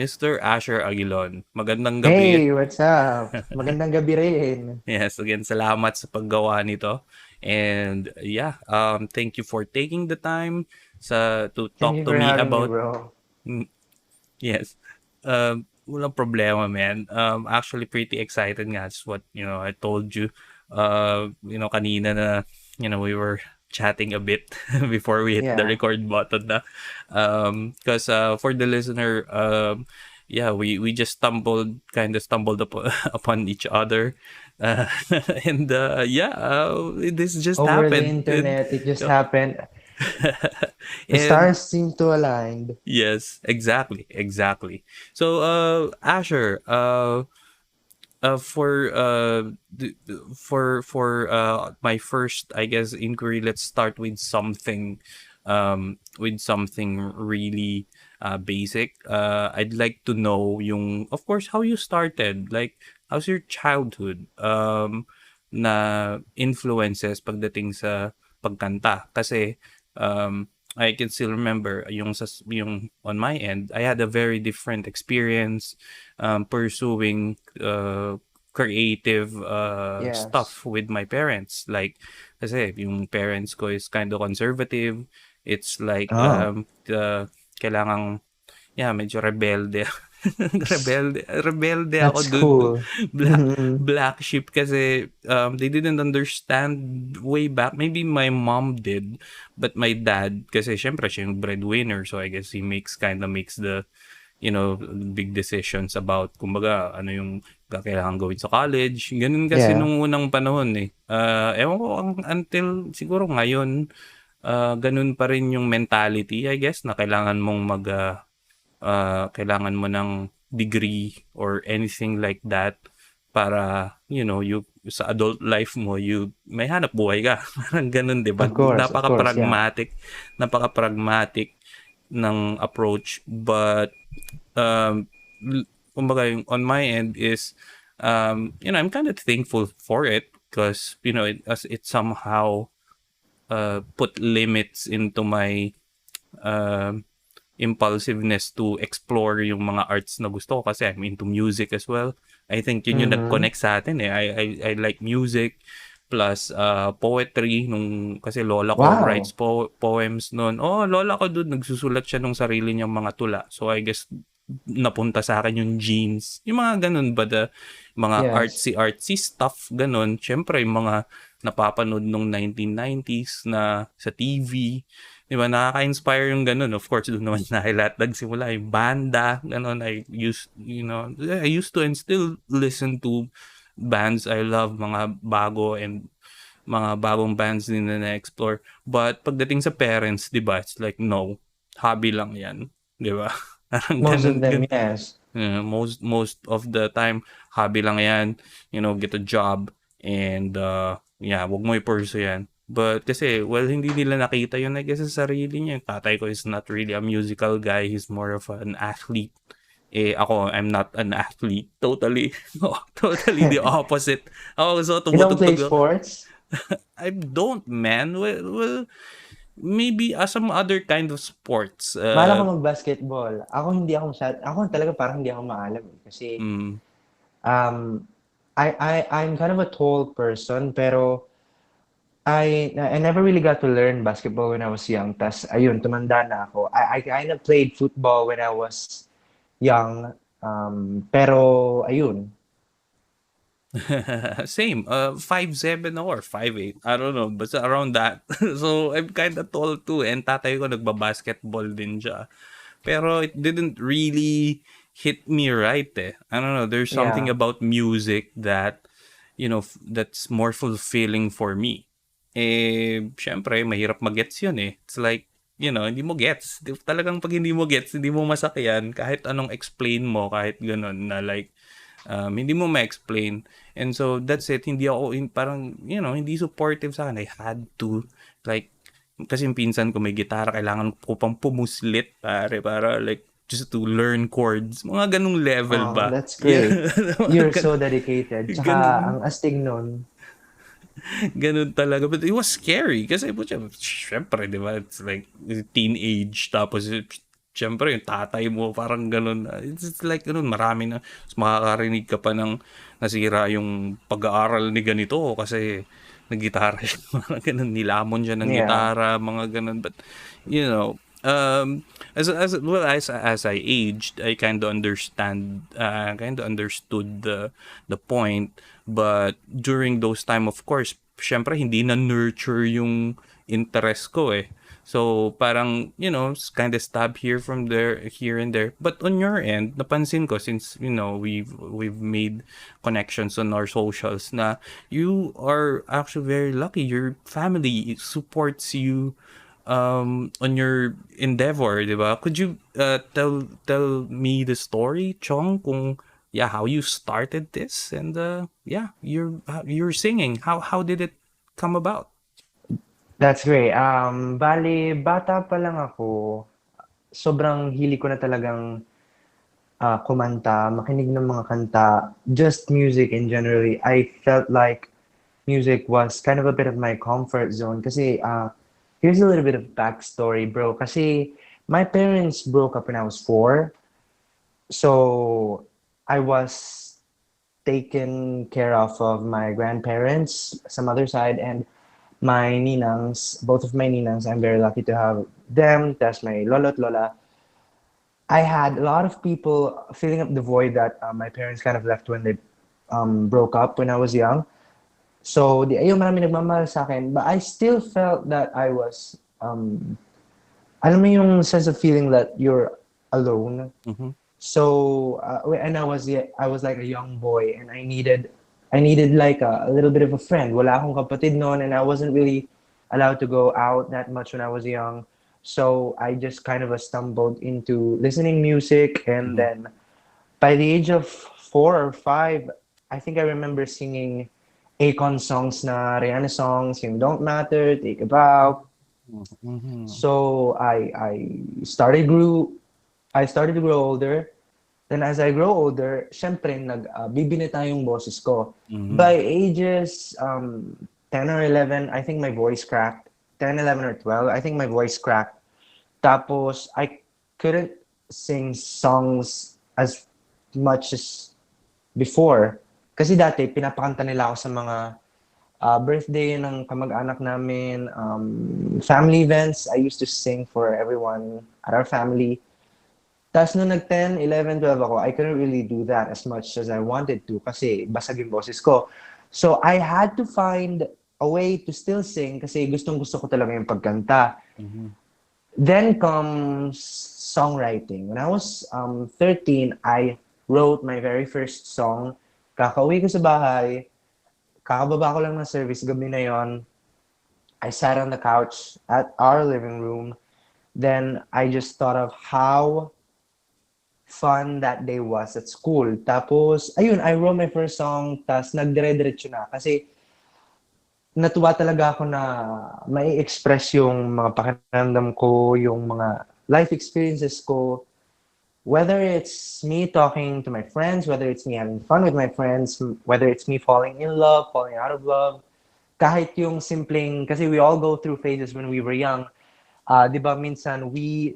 Mr. Asher Aguilon. Magandang gabi. Hey, what's up? Magandang gabi rin. Yes, again, salamat sa paggawa nito. And yeah, thank you for taking the time to Thank talk you to for me having me, about. bro. Mm, yes. Walang problema, man. Actually pretty excited nga. That's what, I told you, kanina na, we were chatting a bit before we hit the Yeah. record button na. Because for the listener, yeah, we just kind of stumbled upon each other. Uh, and yeah, this just Over the happened. internet, it just happened. The And stars seem to align. yes, exactly, exactly. So, Asher, for my first, I guess, inquiry, let's start with something really basic. I'd like to know of course, how you started. Like, how's your childhood na influences pagdating sa pagkanta? Kasi I can still remember yung on my end, I had a very different experience pursuing creative Yes. stuff with my parents. Like, kasi yung parents ko is kind of conservative. It's like, Oh, kailangang, yeah, medyo rebelde. Rebelde ako that's dun. cool. Black, black sheep kasi they didn't understand way back. Maybe my mom did, but my dad, kasi syempre siya yung breadwinner, so I guess he makes the big decisions about, kumbaga, ano yung kailangan gawin sa college. Ganun kasi Yeah. nung unang panahon eh. Ewan ko, until siguro ngayon, ganun pa rin yung mentality, I guess, na kailangan mo ng degree or anything like that para, sa adult life mo, may hanap buhay ka. Parang ganun, di ba? Of course, yeah. Napaka-pragmatic ng approach. But kumbaga, yung on my end is, I'm kind of thankful for it because, it somehow put limits into my uh, impulsiveness to explore yung mga arts na gusto ko kasi I'm into music as well. I think yun yung Mm-hmm. nag-connect sa atin eh. I like music plus poetry kasi lola ko writes Wow. poems noon. Oh, lola ko doon nagsusulat siya nung sarili niyang mga tula. So I guess napunta sa akin yung genes. Yung mga ganun ba, mga Yes. artsy stuff, ganun. Syempre, yung mga napapanood nung 1990s na sa TV. Di ba, nakaka-inspire yung ganun. Of course, doon naman lahat nagsimula yung banda, ganun. I used to and still listen to bands I love, mga bagong bands din na na-explore. But pagdating sa parents, di ba, it's like, no, hobby lang yan. Di ba? Parang Most of ganun, them, yes. most of the time, hobby lang yan. Get a job and yeah, wag mo i-pursue yan. But kasi, well, hindi nila nakita yun, I guess, sa sarili niya. Yung tatay ko is not really a musical guy. He's more of an athlete. Ako, I'm not an athlete. Totally, totally the opposite. Ako, so You don't play tumutugtog ako. sports? I don't, man. Well, maybe some other kind of sports. Mahala ko mag-basketball. Ako talaga parang hindi ako maalam eh. Kasi Mm, um, I'm kind of a tall person, pero I never really got to learn basketball when I was young. Tas ayun, tumanda na ako. I kind of played football when I was young. Pero ayun. Same. 5'7" ako or 5'8". I don't know. Basta around that. So, I'm kind of tall too. And tatay ko nagba-basketball din siya. Pero it didn't really hit me right eh. I don't know. There's something Yeah. about music that, that's more fulfilling for me. Syempre, mahirap mag-gets yun eh. It's like, hindi mo gets. Talagang pag hindi mo gets, hindi mo masakyan, kahit anong explain mo, kahit ganun, na like, hindi mo ma-explain. And so, that's it. Hindi ako, parang, hindi supportive sa akin. I had to, like, kasi yung pinsan ko may gitara, kailangan ko pang pumuslit, para, like, just to learn chords. Mga ganung level Oh, ba? that's Yeah. great. Mga You're so dedicated. Tsaka ang ganun, astig nun. ganun talaga. But it was scary kasi, syempre, di ba? It's like, teenage, tapos, siyempre yung tatay mo parang gano'n na it's like gano'n marami na mas makakarinig ka pa ng nasira yung pag-aaral ni ganito kasi naggitara siya mga gano'n, nilamon siya ng Yeah. gitara, mga gano'n. But, you know, as well as I aged, I kind of understood the point. But during those time, of course, syempre hindi na nurture yung interest ko eh. So parang, kind of stab here from there, here and there. But on your end, napansin ko since, we've made connections on our socials na you are actually very lucky. Your family supports you on your endeavor, 'di ba? Could you tell me the story, Chong, kung yeah, how you started this and yeah, you're singing. How did it come about? That's great. Bale, bata pa lang ako, sobrang hili ko na talagang kumanta, makinig ng mga kanta, just music in generally. I felt like music was kind of a bit of my comfort zone. Kasi here's a little bit of backstory, bro. Kasi my parents broke up when I was 4. So I was taken care of my grandparents, some other side, and my ninangs, both of my ninangs, I'm very lucky to have them. That's my lolo't lola. I had a lot of people filling up the void that my parents kind of left when they broke up when I was young. So, ayun, marami nagmamahal sa akin. But I still felt that I was, alam mo yung sense of feeling that you're alone. Mhm. So, and I was like a young boy, and I needed like a little bit of a friend. Wala akong kapatid noon, and I wasn't really allowed to go out that much when I was young. So I just kind of stumbled into listening music, and Mhm. then by the age of 4 or 5, I think I remember singing Akon songs na Rihanna songs, yung Don't Matter, Take a Bow. Mhm. So I started to grow older. Then as I grow older, syempre bibinita yung boses ko. Mhm. By ages 10 or 11, I think my voice cracked. 10, 11 or 12, I think my voice cracked. Tapos I couldn't sing songs as much as before. Kasi dati pinapakanta nila ako sa mga birthday ng kamag-anak namin, family events. I used to sing for everyone at our family. Tapos nung nag-10, 11, 12 ako, I couldn't really do that as much as I wanted to kasi basag yung boses ko. So I had to find a way to still sing kasi gustong-gusto ko talaga yung pagkanta. Mhm. Then comes songwriting. When I was 13, I wrote my very first song. Kakauwi ko sa bahay, kakababa ko lang ng service gabi na yon. I sat on the couch at our living room. Then I just thought of how fun that day was at school. Tapos, ayun, I wrote my first song, tas nagdire-diretso na. Kasi natuwa talaga ako na mai-express yung mga pakiramdam ko, yung mga life experiences ko. Whether it's me talking to my friends, whether it's me having fun with my friends, whether it's me falling in love, falling out of love, kahit yung simpleng, kasi we all go through phases when we were young. 'Di ba minsan we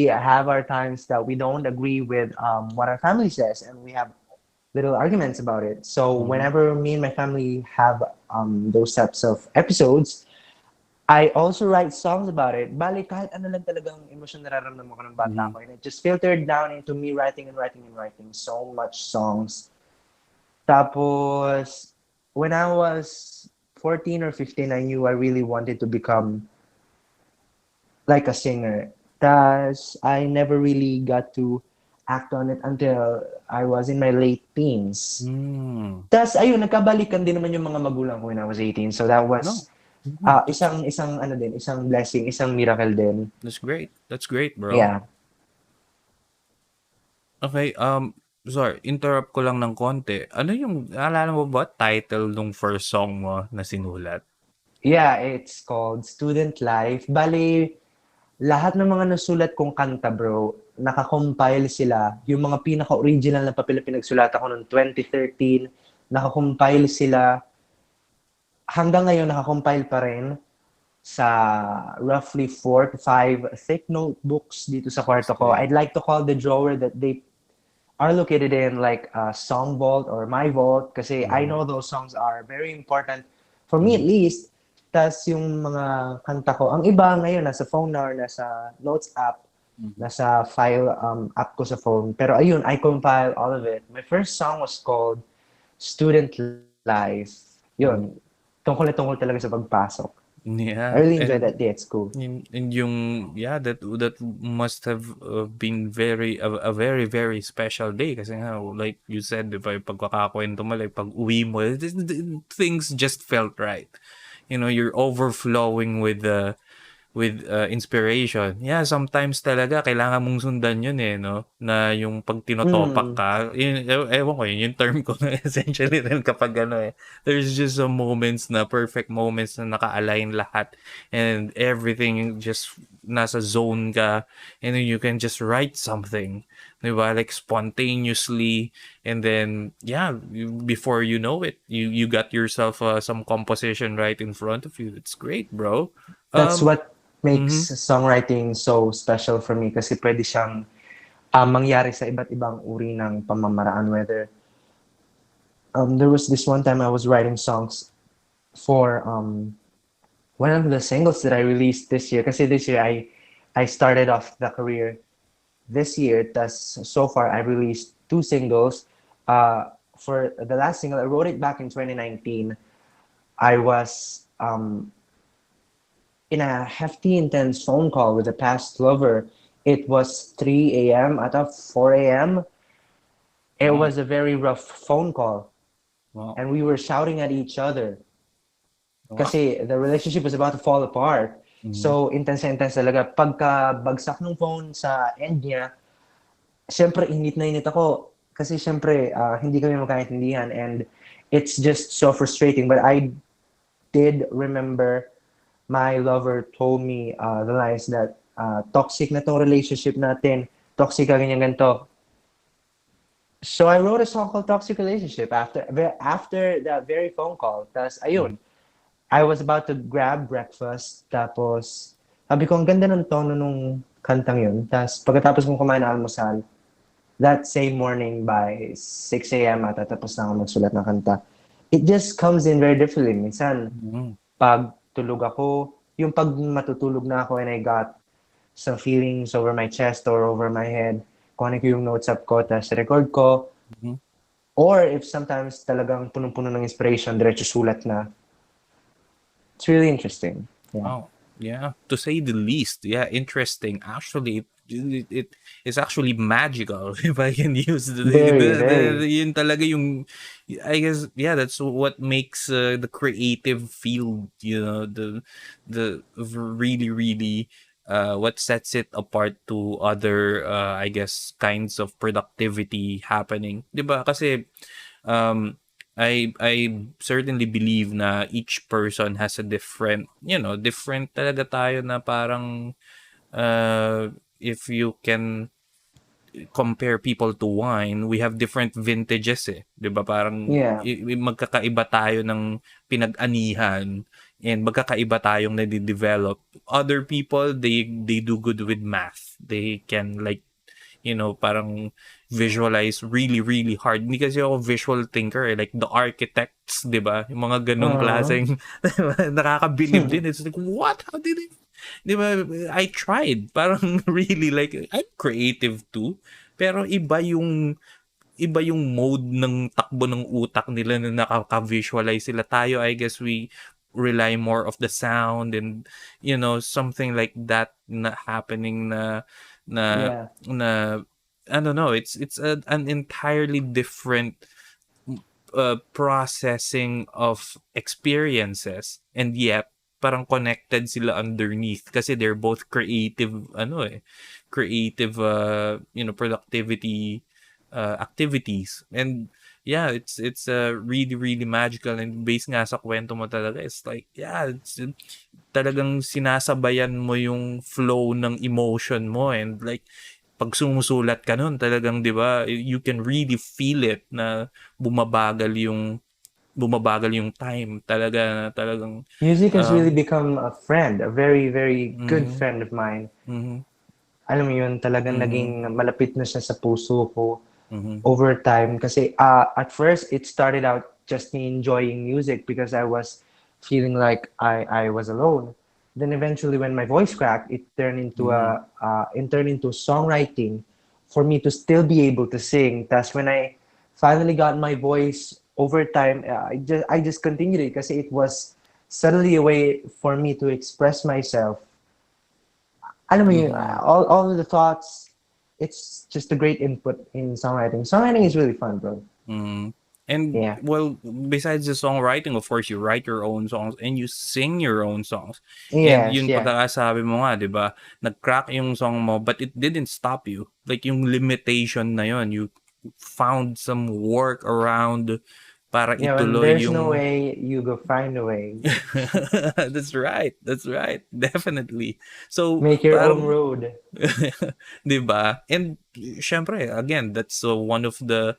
have our times that we don't agree with what our family says, and we have little arguments about it. So Mhm. whenever me and my family have those types of episodes, I also write songs about it. Bali, kahit ano lang talagang emosyon nararamdaman ko ng bata Mhm. ko. And it just filtered down into me writing and writing and writing so much songs. Tapos, when I was 14 or 15, I knew I really wanted to become like a singer. Tas I never really got to act on it until I was in my late teens. Hmm. Tas ayun, nagkabalikan din naman yung mga magulang ko when I was 18. So that No. was Mhm. isang ano din, isang blessing, isang miracle din. That's great. That's great, bro. Yeah. Okay, sorry, interrupt ko lang ng konti. Ano yung, naalala mo ba title nung first song mo na sinulat? Yeah, it's called Student Life. Bali, lahat ng mga nasulat kong kanta, bro, nakakompile sila. Yung mga pinaka-original na papel na pinagsulatan ko noong 2013, nakakompile sila. Hanggang ngayon, nakakompile pa rin. sa roughly 4 to 5 thick notebooks dito sa kwarto ko. Same. I'd like to call the drawer that they are located in like a song vault or my vault kasi I Mhm. know those songs are very important for me at Mhm. least. Tas yung mga kanta ko, ang iba ngayon nasa phone na or nasa notes app, Mhm. nasa file app ko sa phone. Pero ayun, I compile all of it. My first song was called Student Life. Yun, Mhm. tungkol na tungkol talaga sa pagpasok. I Yeah, really enjoyed that day at school. and yung yeah, that must have been a very very special day kasi nga like you said, 'di ba, yung pagkakakwento mo like pag-uwi mo, things just felt right. You know, you're overflowing with inspiration. Yeah, sometimes talaga kailangan mong sundan yun eh, no? Na yung pag tinotopak Mm, ka, yun, ewan ko, yun yung term ko essentially rin kapag ano eh. There's just some moments na perfect moments na naka-align lahat and everything just nasa zone ka and then you can just write something. Diba? Like spontaneously and then yeah, before you know it, you got yourself some composition right in front of you. It's great, bro. that's Um, what makes mhm. songwriting so special for me kasi pwede siyang mangyari sa iba't ibang uri ng pamamaraan. Whether there was this one time I was writing songs for one of the singles that I released this year. Kasi this year I started off the career this year. Thus so far I released two singles. For the last single, I wrote it back in 2019. I was in a hefty, intense phone call with a past lover. It was 3 a.m. at 4 a.m. It Wow, was a very rough phone call, wow, and we were shouting at each other wow. kasi the relationship was about to fall apart. Mhm, So, intense na intense talaga. Pagka bagsak ng phone sa end niya, syempre, init na init ako. Kasi syempre, hindi kami magkaintindihan and it's just so frustrating. But I did remember my lover told me the lines that toxic na tong relationship natin. Toxic ka, ganyan, ganito. So I wrote a song called Toxic Relationship after that very phone call. Tas mhm, ayun, I was about to grab breakfast. Tapos sabi ko, ang ganda ng tono nung kantang yun. Tas pagkatapos kong kumain ng almusal, that same morning by 6 a.m. at tapos na ako magsulat ng kanta. It just comes in very differently. Minsan, mhm, pag tulog ako, yung pag matutulog na ako and I got some feelings over my chest or over my head, kunin ko yung notes app ko, tas record ko. mhm. Or if sometimes talagang punong-puno ng inspiration, diretso sulat na. It's really interesting. Yeah. Wow. Yeah, to say the least. Yeah, interesting. Actually, it is actually magical if I can use Very, very. yun talaga yung I guess yeah, that's what makes the creative field, you know, the really really what sets it apart to other I guess kinds of productivity happening. 'Di ba? Kasi I certainly believe na each person has a different, you know, different talaga tayo na parang if you can compare people to wine, we have different vintages eh. 'Di ba? Parang Yeah. magkakaiba tayo ng pinag-anihan and magkakaiba tayong nade-develop. Other people, they do good with math. They can like parang visualize really, really hard. Hindi kasi ako visual thinker eh. Like the architects, di ba? Yung mga ganong Uh-huh. klaseng nakakabilib din. It's like, what? How did it? Di ba? I tried. Parang really like, I'm creative too. Pero iba yung mode ng takbo ng utak nila na nakaka-visualize sila. Tayo, I guess we rely more of the sound and something like that na happening na Yeah. na I don't know, it's an entirely different processing of experiences and yet parang connected sila underneath kasi they're both creative creative productivity activities and yeah it's really really magical and based nga sa kwento mo talaga it's like yeah it's talagang sinasabayan mo yung flow ng emotion mo and like pag sumusulat ka nun talagang 'di ba you can really feel it na bumabagal bumabagal yung time. Talagang, Music has really um, become a friend, a very, very good mhm, friend of mine. mhm, Alam mo yun, talagang mhm, naging malapit na siya sa puso ko mhm, over time. Kasi at first, it started out just me enjoying music because I was feeling like I was alone. Then eventually, when my voice cracked, mhm, it turned into songwriting for me to still be able to sing. That's when I finally got my voice over time. I just continued it because it was suddenly a way for me to express myself. Alam mo yun, mhm. all of the thoughts, it's just a great input in songwriting. Songwriting is really fun, bro. Mm. And Yeah. well, besides the songwriting, of course, you write your own songs and you sing your own songs. And Yes, yun yeah. pagkakasabi mo nga, 'di ba? Nag-crack yung song mo, but it didn't stop you. Like yung limitation na yun, you found some work around para Yeah, when ituloy there's no yung way, you go find a way. That's right. That's right. Definitely. So, Make your own parang road. 'di ba? And syempre, again, that's one of the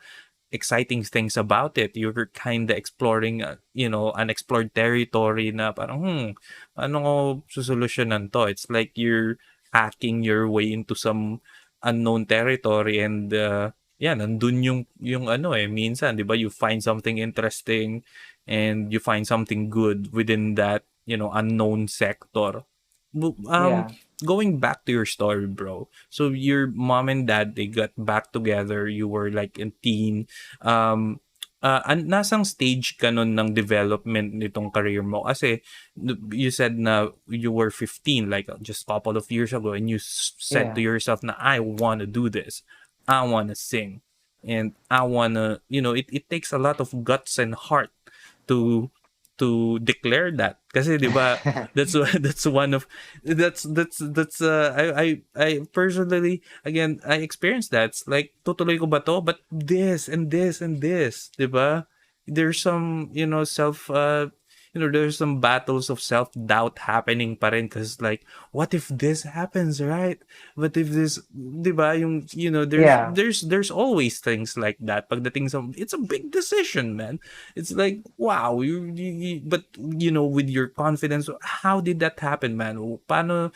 exciting things about it. You're kind of exploring, unexplored territory na parang, paano ko susolusyonan to? It's like you're hacking your way into some unknown territory and yeah, nandun yung ano minsan, 'di ba? You find something interesting and you find something good within that, unknown sector. Bu- Um, Yeah. Going back to your story, bro. So your mom and dad, they got back together. You were like a teen. Nasang stage ka nun ng development nitong career mo? Kasi you said na you were 15, like just a couple of years ago, and you said to Yeah. yourself na I want to do this. I want to sing. And I want to, it takes a lot of guts and heart to declare that kasi 'di ba that's one of that's I personally, again, I experienced that. It's like tutuloy ko ba to, but this and this and this, 'di ba? There's some, there's some battles of self doubt happening pa rin, cuz like what if this happens, right? What if this, 'di ba? Yung, Yeah. there's always things like that pagdating sa, it's a big decision, man. It's like, wow, but with your confidence, how did that happen, man? Paano,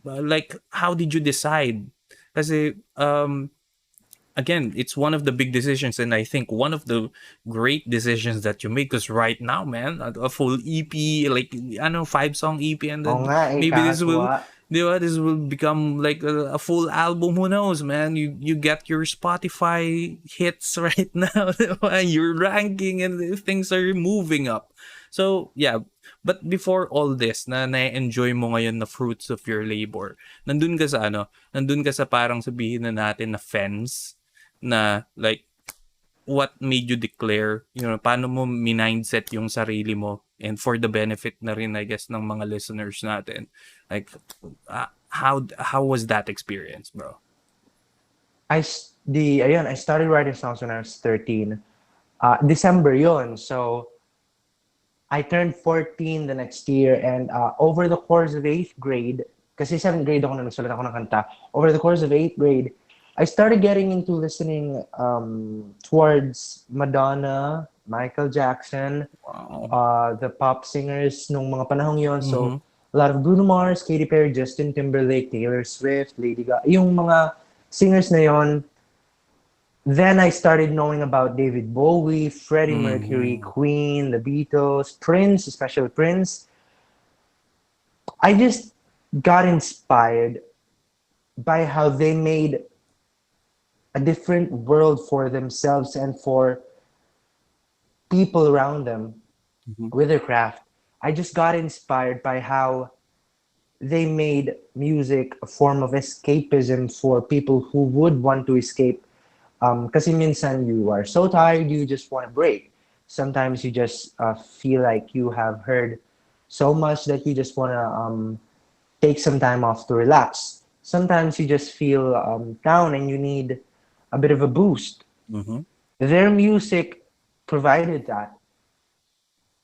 like, how did you decide? Kasi, again, it's one of the big decisions, and I think one of the great decisions that you make. Because right now, man, a full EP, like, I don't know, 5-song EP, and Oo then nga eh, maybe this kakatuwa. will, di ba, this will become like a full album. Who knows, man? You get your Spotify hits right now, di ba? You're ranking, and things are moving up. So yeah, but before all this, na-enjoy mo ngayon na fruits of your labor, nandun ka sa parang sabihin na natin na fence, na like what made you declare, paano mo minindset yung sarili mo, and for the benefit na rin, I guess, ng mga listeners natin, like, how was that experience, bro? I started writing songs when I was 13. December yon. So, I turned 14 the next year, and over the course of 8th grade, kasi 7th grade ako na nagsulat ako ng kanta, over the course of 8th grade, I started getting into listening towards Madonna, Michael Jackson, Wow. the pop singers nung mga panahong yon. So, Mm-hmm. a lot of Bruno Mars, Katy Perry, Justin Timberlake, Taylor Swift, Lady Gaga, yung mga singers na yon. Then I started knowing about David Bowie, Freddie Mercury, Mm-hmm. Queen, the Beatles, Prince, especially Prince. I just got inspired by how they made a different world for themselves and for people around them Mm-hmm. with their craft. I just got inspired by how they made music a form of escapism for people who would want to escape. Kasi minsan you are so tired, you just want to break. Sometimes you just feel like you have heard so much that you just want to take some time off to relax. Sometimes you just feel down and you need a bit of a boost. Mm-hmm. Their music provided that.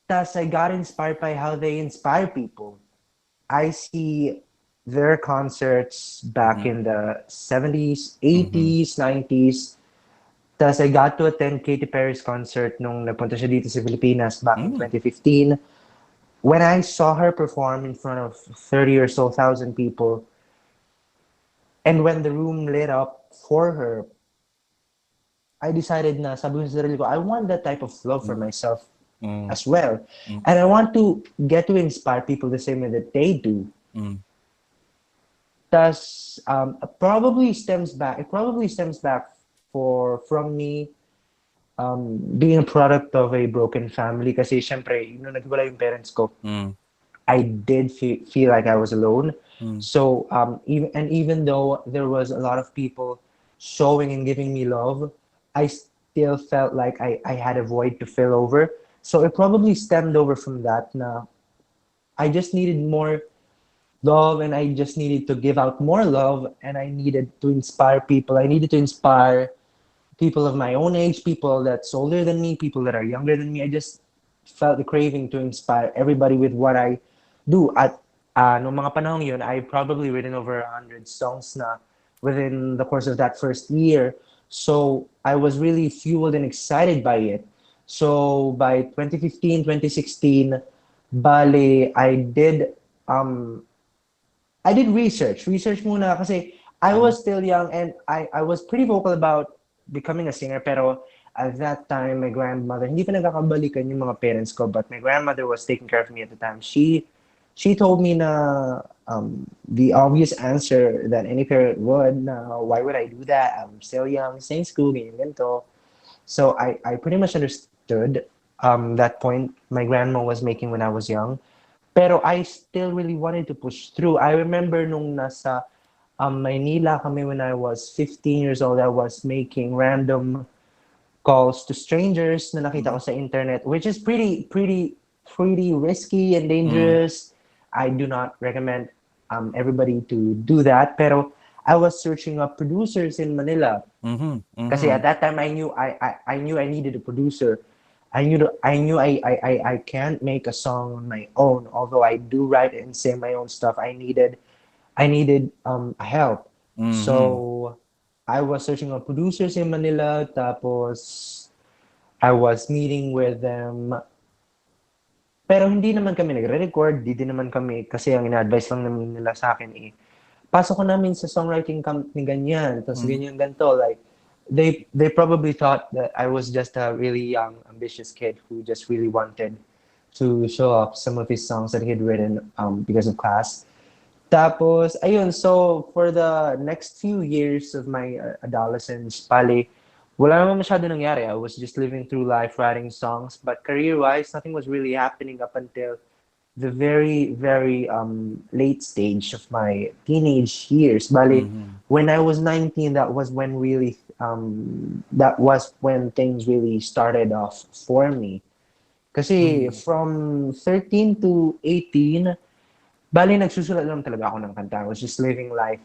Thus, I got inspired by how they inspire people. I see their concerts back Mm-hmm. in the 70s, Mm-hmm. 80s, 90s. Tapos I got to attend Katy Perry's concert nung nagpunta siya dito sa Pilipinas back in Mm. 2015. When I saw her perform in front of 30 or so thousand people, and when the room lit up for her, I decided na sabi ko sa sarili ko, I want that type of love for Mm. myself Mm. as well. Mm. And I want to get to inspire people the same way that they do. Mm. Thus, it probably stems back from me being a product of a broken family kasi syempre, nung nagwala yung parents ko, Mm. I did feel like I was alone. Mm. So even though there was a lot of people showing and giving me love, I still felt like I had a void to fill over. So it probably stemmed over from that. Na I just needed more love, and I just needed to give out more love, and I needed to inspire people. I needed to inspire people of my own age, people that's older than me, people that are younger than me. I just felt the craving to inspire everybody with what I do. At nung mga panahon yun, I probably written over 100 songs na within the course of that first year. So I was really fueled and excited by it. So by 2015, 2016, bale, um, I did research muna kasi I Mm. was still young, and I was pretty vocal about becoming a singer, pero at that time my grandmother, hindi pa nagkakabalikan yung mga parents ko, but my grandmother was taking care of me at the time. She told me na the obvious answer that any parent would, na why would I do that? I'm still young, staying school, ganyan ganito. So I pretty much understood that point my grandma was making when I was young. Pero I still really wanted to push through. I remember nung nasa Maynila kami when I was 15 years old, I was making random calls to strangers na nakita ko Mm. sa internet, which is pretty risky and Mm. dangerous. I do not recommend everybody to do that. Pero I was searching up producers in Manila. Mhm. Kasi at Mhm. that time I knew I needed a producer. I can't make a song on my own. Although I do write and sing my own stuff, I needed help. Mhm. So I was searching on producers in Manila. Tapos I was meeting with them. Pero hindi naman kami nagre-record, di din naman kami, kasi ang ina-advise lang naman nila sa akin pasok ko namin sa songwriting company ganyan, tapos Mm. ganyan ganito, like they probably thought that I was just a really young, ambitious kid who just really wanted to show off some of his songs that he had written because of class. Tapos, ayun, so for the next few years of my adolescence, pali, wala naman masyado nangyari. I was just living through life, writing songs, but career-wise, nothing was really happening up until the very, very late stage of my teenage years. Bali, Mhm. when I was 19, that was when things really started off for me. Kasi Mhm. from 13 to 18, bali nagsusulat lang talaga ako ng kanta. I was just living life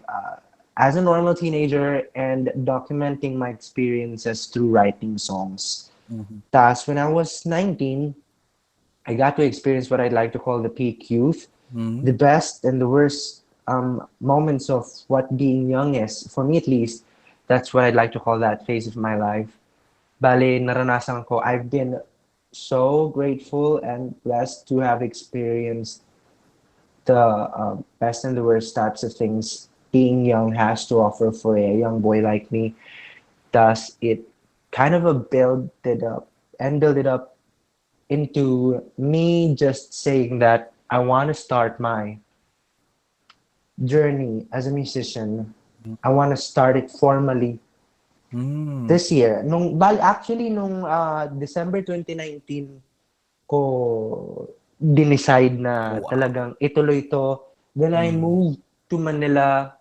as a normal teenager and documenting my experiences through writing songs. Mhm. Thus, when I was 19, I got to experience what I'd like to call the peak youth, Mhm. the best and the worst moments of what being young is. For me, at least, that's what I'd like to call that phase of my life. Bale, naranasan ko. I've been so grateful and blessed to have experienced the best and the worst types of things being young has to offer for a young boy like me. Thus, it kind of a build it up into me just saying that I want to start my journey as a musician. I want to start it formally Hmm. this year. Actually, nung December 2019 ko dinicide na Wow. talagang ituloy ito. Then I Mhm. moved to Manila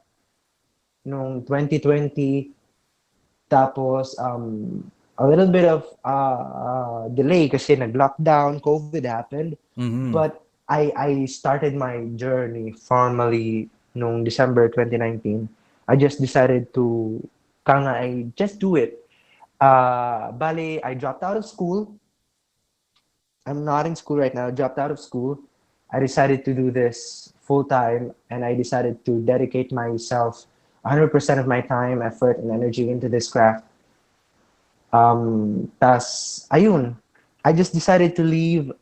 nung 2020. Tapos, a little bit of delay kasi nag-lockdown, COVID happened. Mhm. But I started my journey formally nung December 2019. I just decided to, I just do it. Bale, I dropped out of school. I'm not in school right now. I dropped out of school. I decided to do this full time, and I decided to dedicate myself 100% of my time, effort, and energy into this craft. Ayun, I just decided to leave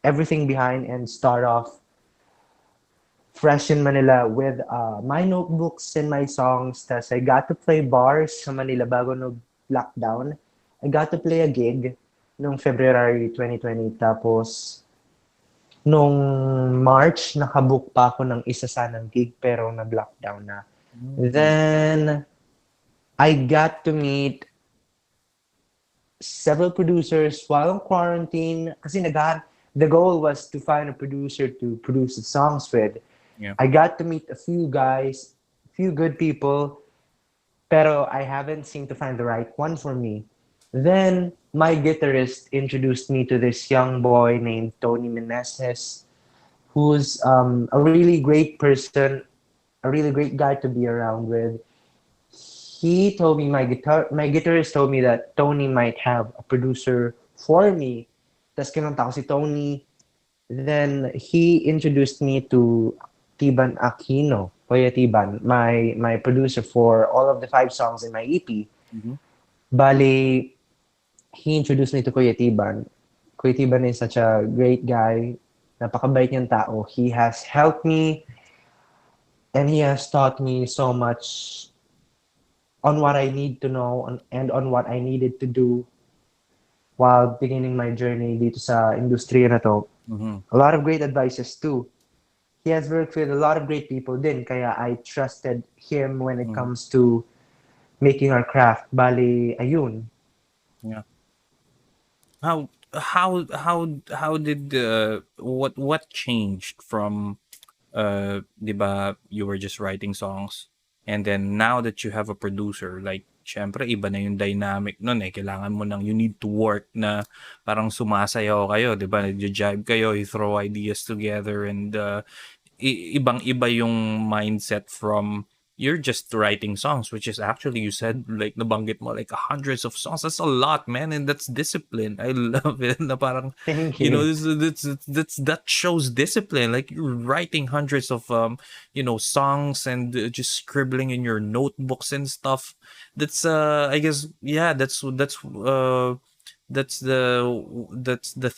everything behind and start off fresh in Manila with my notebooks and my songs. Tas I got to play bars sa Manila bago nag-lockdown. I got to play a gig noong February 2020. Tapos, nung March, nakabook pa ako ng isa sanang gig pero nag-lockdown na. Mm. Then, I got to meet several producers while in quarantine kasi the goal was to find a producer to produce the songs with. Yeah. I got to meet a few guys, few good people, pero I haven't seemed to find the right one for me. Then my guitarist introduced me to this young boy named Tony Meneses, who's a really great person, a really great guy to be around with. He told me my guitarist told me that Tony might have a producer for me. Tapos kinunta ko si Tony. Then he introduced me to Tiban Aquino, Kuya Tiban, my producer for all of the 5 songs in my EP. Mhm. Bali, he introduced me to Kuya Tiban. Kuya Tiban is such a great guy. Napakabait niyang tao. He has helped me and he has taught me so much on what I need to know and on what I needed to do while beginning my journey dito sa industriya na to. Mhm. A lot of great advices too. He has worked with a lot of great people din, kaya I trusted him when it Mhm. comes to making our craft. Bali, ayun. Yeah. How did what changed from 'di ba you were just writing songs and then now that you have a producer like syempre iba na yung dynamic nun eh kailangan mo nang you need to work na parang sumasayaw kayo 'di ba nagja-jive kayo you throw ideas together and ibang-iba yung mindset from you're just writing songs, which is actually you said like nabanggit mo like hundreds of songs. That's a lot, man, and that's discipline. I love it. Na parang Thank you know you. that shows discipline. Like you're writing hundreds of songs and just scribbling in your notebooks and stuff. That's I guess yeah that's the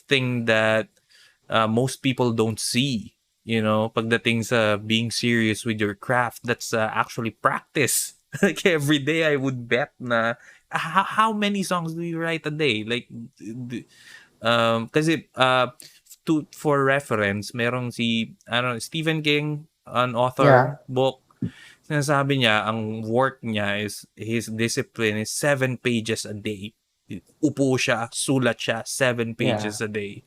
thing that most people don't see. You know, pagdating sa being serious with your craft, that's actually practice. Like every day, I would bet na how many songs do you write a day? Like, kasi for reference, merong si I don't know, Stephen King, an author Yeah, book. Sinasabi niya, ang work niya is his discipline is 7 pages a day. Upo siya, sulat siya, seven yeah. pages a day.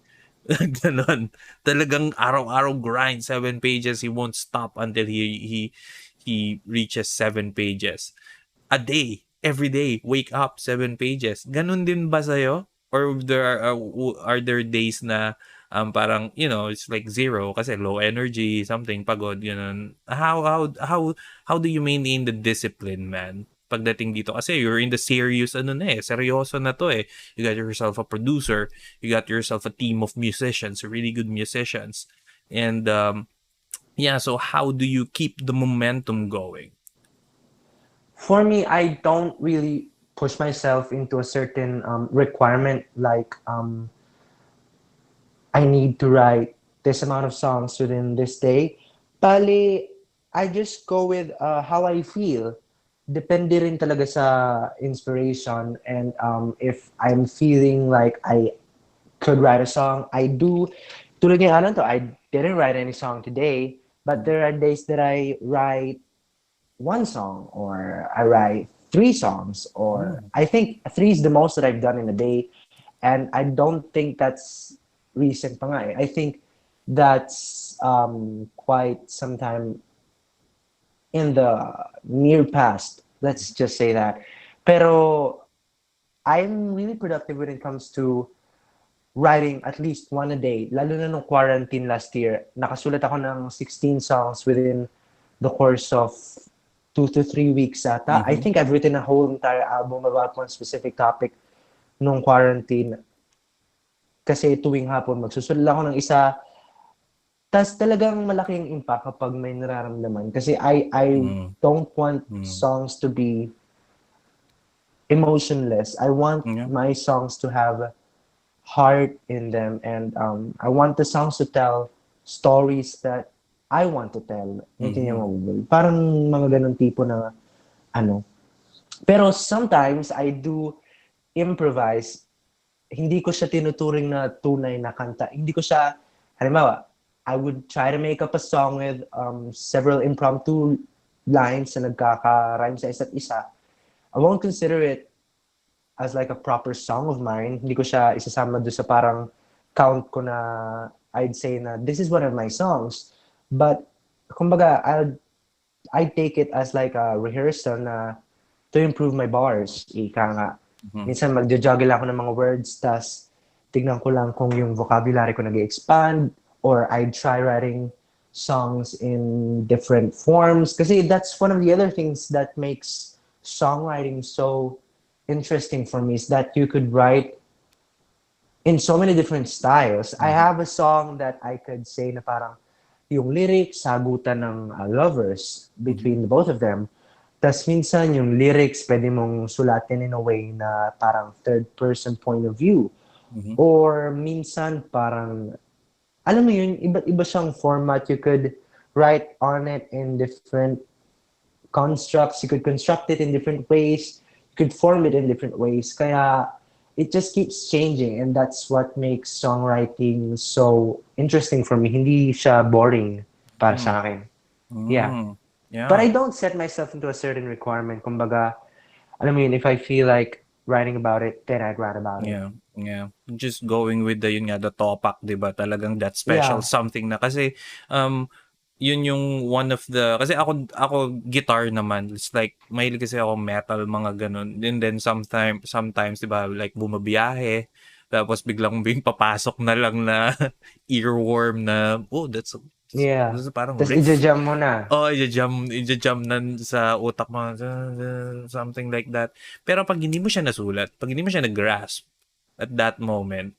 Ganon. Talagang araw-araw grind, 7 pages. He won't stop until he reaches 7 pages. A day, every day, wake up, 7 pages. Ganon din ba sa'yo? Or are there days na parang, it's like zero kasi low energy, something, pagod, ganun. How do you maintain the discipline, man? Pagdating dito kasi you're in the serious seryoso na to eh. You got yourself a producer, you got yourself a team of musicians, really good musicians. And yeah, so how do you keep the momentum going? For me, I don't really push myself into a certain requirement like I need to write this amount of songs within this day. Bali, I just go with how I feel. Depende rin talaga sa inspiration and if I'm feeling like I could write a song, I do. Tulad ng ano to, I didn't write any song today, but there are days that I write one song or I write 3 songs or Mm, I think 3 is the most that I've done in a day and I don't think that's recent pa nga eh. I think that's quite sometime in the near past. Let's just say that. Pero I'm really productive when it comes to writing at least one a day. Lalo na nung quarantine last year, nakasulat ako ng 16 songs within the course of 2 to 3 weeks ata. I mhm, think I've written a whole entire album about one specific topic nung quarantine. Kasi tuwing hapon, magsusulat ako ng isa. Tas talagang malaking impact kapag may nararamdaman. Kasi I mm, don't want mm, songs to be emotionless. I want Yeah. my songs to have heart in them, and I want the songs to tell stories that I want to tell. Naintindihan Mhm. mo ba? Parang mga ganun tipo na ano. Pero sometimes I do improvise. Hindi ko siya tinuturing na tunay na kanta. Hindi ko siya, halimbawa, I would try to make up a song with several impromptu lines na nagkaka-rhyme sa isa't isa. I won't consider it as like a proper song of mine. Hindi ko siya isasama doon sa parang count ko na I'd say na this is one of my songs. But kumbaga, I take it as like a rehearsal na to improve my bars. Ika nga. Mhm. Minsan magja-juggle ako ng mga words, tas tignan ko lang kung yung vocabulary ko nag-expand, or I try writing songs in different forms. Kasi that's one of the other things that makes songwriting so interesting for me, is that you could write in so many different styles. I Mhm. have a song that I could say na parang yung lyrics, sagutan ng lovers Mhm. between the both of them. Tas minsan yung lyrics pwede mong sulatin in a way na parang third person point of view. Mhm. Or minsan parang, alam mo yun, iba't iba siyang format. You could write on it in different constructs. You could construct it in different ways. You could form it in different ways. Kaya it just keeps changing, and that's what makes songwriting so interesting for me. Hindi siya boring para Mm. sa akin. Yeah. Mm. But Yeah. I don't set myself into a certain requirement. Kumbaga, alam mo yun, if I feel like writing about it, then I'd write about it. Yeah, yeah. Just going with the yun nga, the topak, 'di ba? Talagang that special Yeah. something na kasi yun yung one of the kasi ako guitar naman. It's like mahilig kasi ako metal mga ganun. And then sometimes 'di ba like bumabiyahe tapos biglang may papasok na lang na earworm na oh Yeah. that's parang Tapos riff. ija-jam mo na. Oh, ija-jam na sa utak mo, something like that. Pero pag hindi mo siya nasulat, pag hindi mo siya nag-grasp at that moment,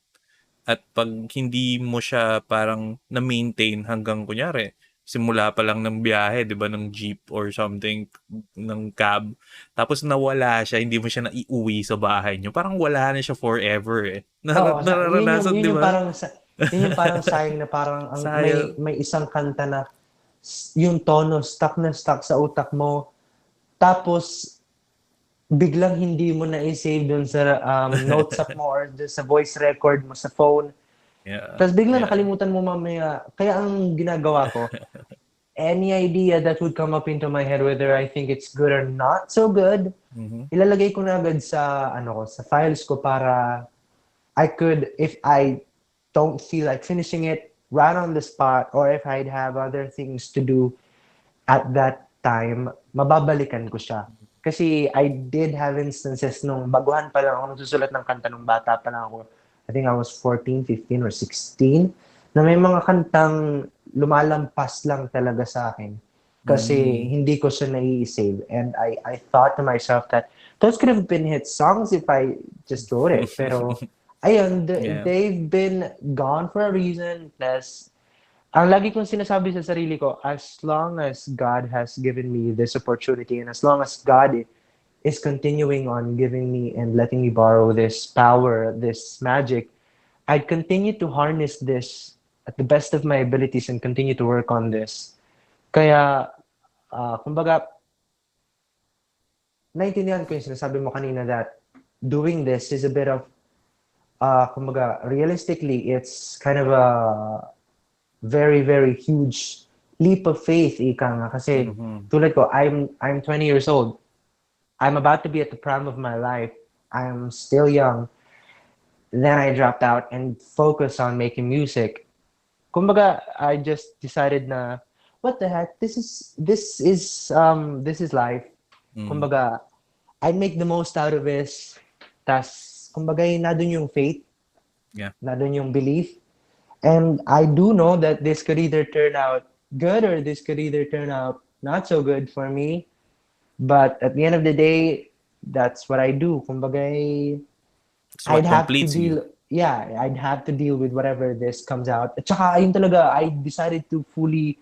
at pag hindi mo siya parang na-maintain hanggang kunyari, simula pa lang ng biyahe, 'di ba, ng jeep or something, ng cab, tapos nawala siya, hindi mo siya naiuwi sa bahay niyo, parang wala na siya forever eh. Oo, Nararanasan, yun 'di yung ba? parang yun yung parang sayang na parang Sayang. may isang kanta na yung tono stuck na stuck sa utak mo, tapos biglang hindi mo na i-save dun sa notes app mo or dun sa voice record mo sa phone. Yeah, Tapos biglang yeah. nakalimutan mo mamaya. Kaya ang ginagawa ko, any idea that would come up into my head, whether I think it's good or not so good, Mhm. ilalagay ko na agad sa ano ko, sa files ko para I could, if I don't feel like finishing it right on the spot, or if I'd have other things to do at that time, mababalikan ko siya. Kasi I did have instances nung baguhan pa lang ako nagsusulat ng kanta nung bata pa lang ako. I think I was 14, 15, or 16, na may mga kantang lumalampas lang talaga sa akin. Kasi Mm. hindi ko siya nai-save. And I thought to myself that those could have been hit songs if I just wrote it. Pero, ayun, Yeah. they've been gone for a reason. Plus, ang lagi kong sinasabi sa sarili ko, as long as God has given me this opportunity, and as long as God is continuing on giving me and letting me borrow this power, this magic, I'd continue to harness this at the best of my abilities and continue to work on this. Kaya, kumbaga, naintindihan ko yung sinasabi mo kanina that doing this is a bit of, kumbaga, realistically, it's kind of a very, very huge leap of faith, ika nga. Kasi Mhm. tulad ko, I'm 20 years old. I'm about to be at the prime of my life. I'm still young. Then I dropped out and focused on making music. Kumbaga, I just decided na, what the heck? This is life. Mm. Kumbaga, I make the most out of this. Tas, kumbaga, nandun yung faith, Yeah. nandun yung belief. And I do know that this could either turn out good, or this could either turn out not so good for me. But at the end of the day, that's what I do. Kumbaga, It's I'd what have to completes you. deal, yeah, I'd have to deal with whatever this comes out. At saka, ayun talaga, I decided to fully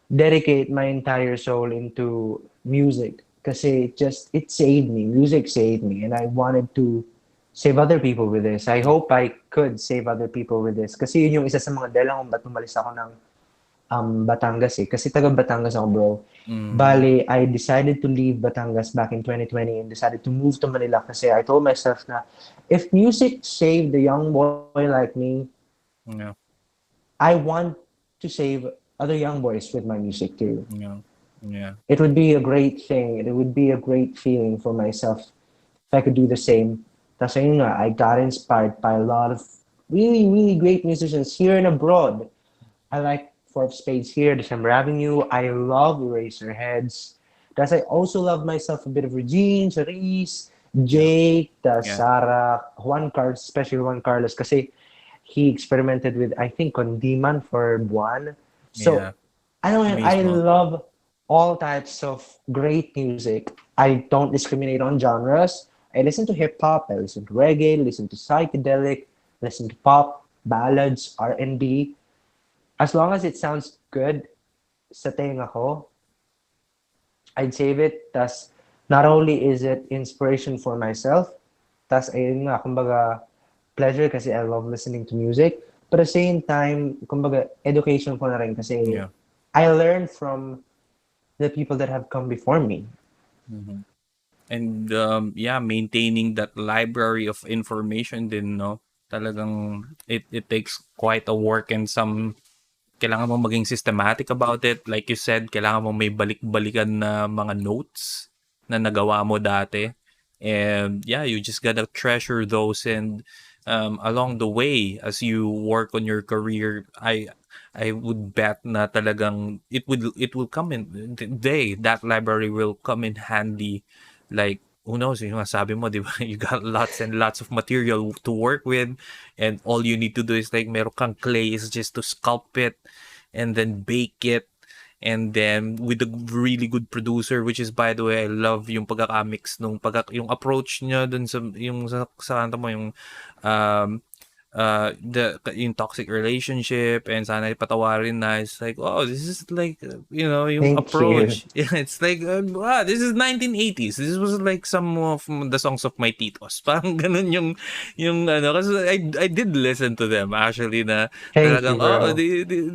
dedicate my entire soul into music. kasi it saved me. Music saved me, and I wanted to save other people with this. I hope I could save other people with this. Kasi yun yung isa sa mga dahilan kung ba't umalis ako ng Batangas eh. Kasi taga Batangas ako, bro. Mm, Bali, I decided to leave Batangas back in 2020 and decided to move to Manila kasi I told myself na if music saved a young boy like me, yeah, I want to save other young boys with my music too. yeah, yeah, It would be a great thing. It would be a great feeling for myself if I could do the same. Tapos ayun nga, I got inspired by a lot of really, really great musicians here and abroad. I like Fourth Spades here, December Avenue. I love Eraserheads. Thus, I also love myself a bit of Regine, Charisse, yeah, Jake, yeah, Sarah, Juan Carlos, especially Juan Carlos, kasi he experimented with, I think, Condiman for Buwan. yeah, So, I know, I mismo. love all types of great music. I don't discriminate on genres. I listen to hip hop, I listen to reggae, listen to psychedelic, listen to pop, ballads, R&B. As long as it sounds good sa tenga ko, I'd save it. Tas, not only is it inspiration for myself, tas ayun nga, kumbaga, pleasure kasi I love listening to music. But at the same time, kumbaga, education ko na rin kasi Yeah. I learn from the people that have come before me. Mhm. And yeah, maintaining that library of information din, no? Talagang it takes quite a work and some kailangan mo maging systematic about it. Like you said, kailangan mo may balik-balikan na mga notes na nagawa mo dati. And yeah, you just gotta treasure those and along the way as you work on your career, I would bet na talagang it will come in day that library will come in handy. Like who knows, yung sabi mo, di ba? You got lots and lots of material to work with, and all you need to do is like meron kang clay is just to sculpt it and then bake it, and then with a really good producer, which is by the way, I love yung pagkaka-mix nung yung approach niya dun sa yung sa kanta mo yung um yung toxic relationship and sana patawarin na, it's like, oh, this is like yung Thank you. approach. Yeah, it's like wow, this is 1980s, this was like some of the songs of my titos. Parang ganun yung ano, kasi I did listen to them actually na Thank you, talagang oh, bro.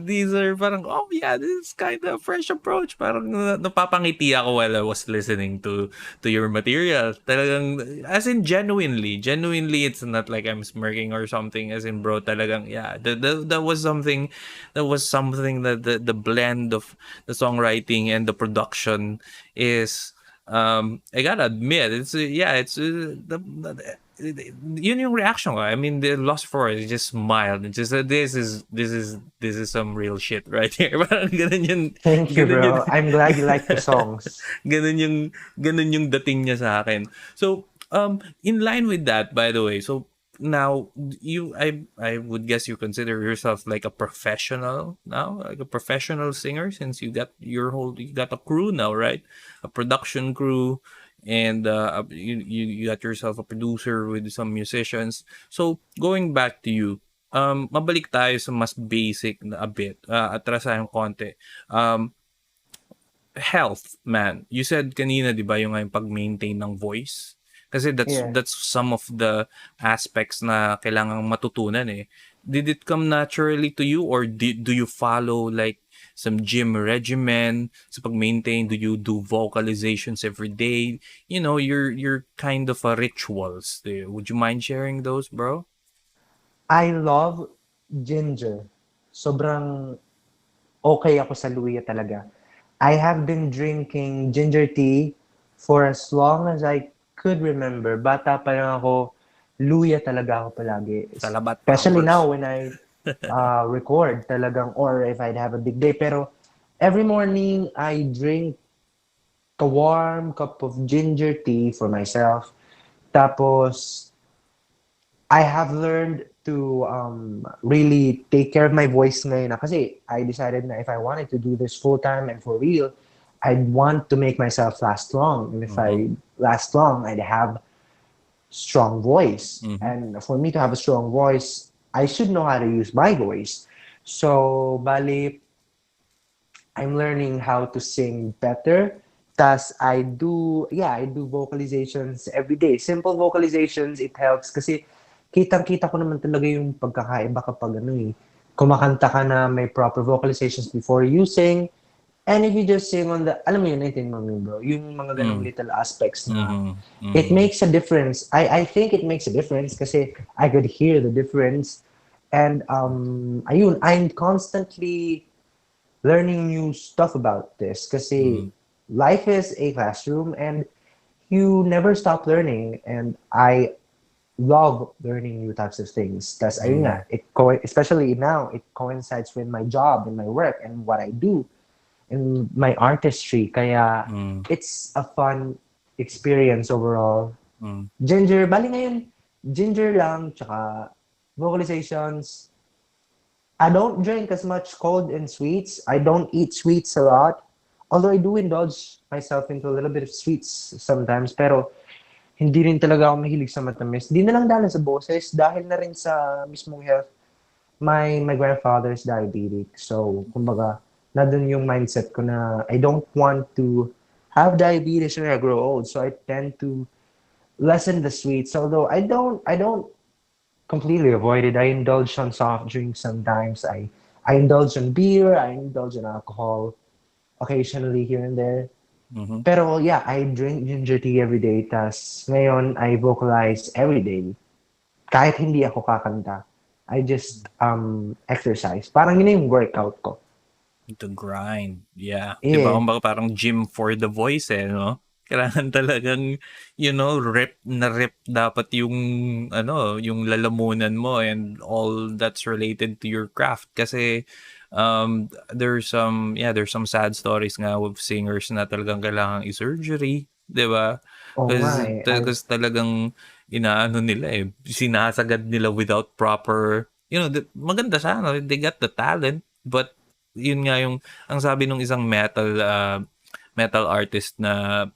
these are parang oh yeah, this is kind of fresh approach, parang napapangiti ako while I was listening to your material. Talagang, as in genuinely, it's not like I'm smirking or something. As in, bro, talagang, yeah, that was something that the blend of the songwriting and the production is, I gotta admit, it's, yeah, it's, yun yung reaction ko. I mean, the Lost Forest is just smiled. It's just, this is some real shit right here. Parang Thank you, ganun yun, bro. I'm glad you like the songs. ganun yung ganun yung dating niya sa akin. So, in line with that, by the way, so now I would guess you consider yourself like a professional now, like a professional singer, since you got a crew now, right? A production crew, and you got yourself a producer with some musicians. So, going back to you, mabalik tayo sa mas basic na a bit, atrasahan konti. Um, Health, man. You said kanina, 'di ba, yung pag-maintain ng voice? Kasi Yeah. that's some of the aspects na kailangang matutunan eh. Did it come naturally to you, or do you follow like some gym regimen sa pag-maintain? Do you do vocalizations every day? Your kind of rituals. Would you mind sharing those, bro? I love ginger. Sobrang okay ako sa luya talaga. I have been drinking ginger tea for as long as I could remember. Bata pa lang ako, luya talaga ako palagi. Salabat Especially now powers. when I record talagang or if I'd have a big day. Pero every morning I drink a warm cup of ginger tea for myself. Tapos I have learned to really take care of my voice ngayon na kasi I decided na if I wanted to do this full time and for real, I'd want to make myself last long. And if Mhm. I last long, I'd have strong voice. Mhm. And for me to have a strong voice, I should know how to use my voice. So, bali, I'm learning how to sing better Tas I do vocalizations every day. Simple vocalizations, it helps kasi kitang-kita ko naman talaga yung pagkakaiba kapag kumakanta ka na may proper vocalizations before you sing. And if you just sing on alam mo yun, naiintindihan mo yun, bro, yung mga ganong Mm. little aspects na Mhm. it Mhm. makes a difference. I think it makes a difference kasi I could hear the difference. And ayun, I'm constantly learning new stuff about this kasi Mhm. life is a classroom and you never stop learning, and I love learning new types of things. That's ayun nga, Mhm. especially now it coincides with my job and my work and what I do in my artistry. Kaya Mhm. it's a fun experience overall. Mhm. Bali ngayon, ginger lang, tsaka vocalizations. I don't drink as much cold and sweets. I don't eat sweets a lot. Although I do indulge myself into a little bit of sweets sometimes. Pero hindi rin talaga ako mahilig sa matamis. Hindi na lang dahil sa boses, dahil na rin sa mismong health. My grandfather's diabetic. So, kumbaga, na dun yung mindset ko na I don't want to have diabetes when I grow old. So I tend to lessen the sweets. Although I don't completely avoid it. I indulge on soft drinks sometimes. I indulge on beer. I indulge in alcohol occasionally here and there. Mhm. Pero yeah, I drink ginger tea every day. Tas ngayon, I vocalize every day. Kahit hindi ako kakanta. I just exercise. Parang yun na yung workout ko. The grind, yeah. 'Di ba Yeah. kumbaga parang gym for the voice, eh, 'no? Kailangan talagang, rep na rep dapat yung yung lalamunan mo and all that's related to your craft. Kasi, there's some sad stories nga with singers na talagang kailangang i-surgery, 'di ba? Oo nga Kasi eh. kasi talagang inaano nila, eh, sinasagad nila without proper maganda sana, they got the talent, but yun nga yung ang sabi nung isang metal artist na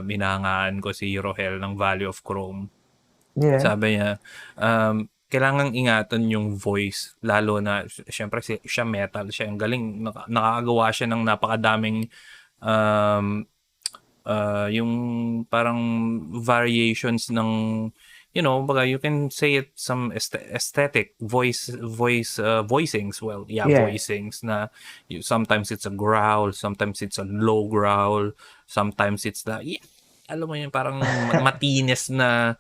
binahangaan ko, si Rohel ng Valley of Chrome. Yeah. Sabi niya, kailangang ingatan yung voice, lalo na siyempre siya metal, siya ang galing, nakakagawa siya ng napakadaming um, yung parang variations ng baga you can say it some aesthetic voicings, well, yeah, Yeah. voicings na sometimes it's a growl, sometimes it's a low growl, sometimes it's the yeah, alam mo yun, parang matinis na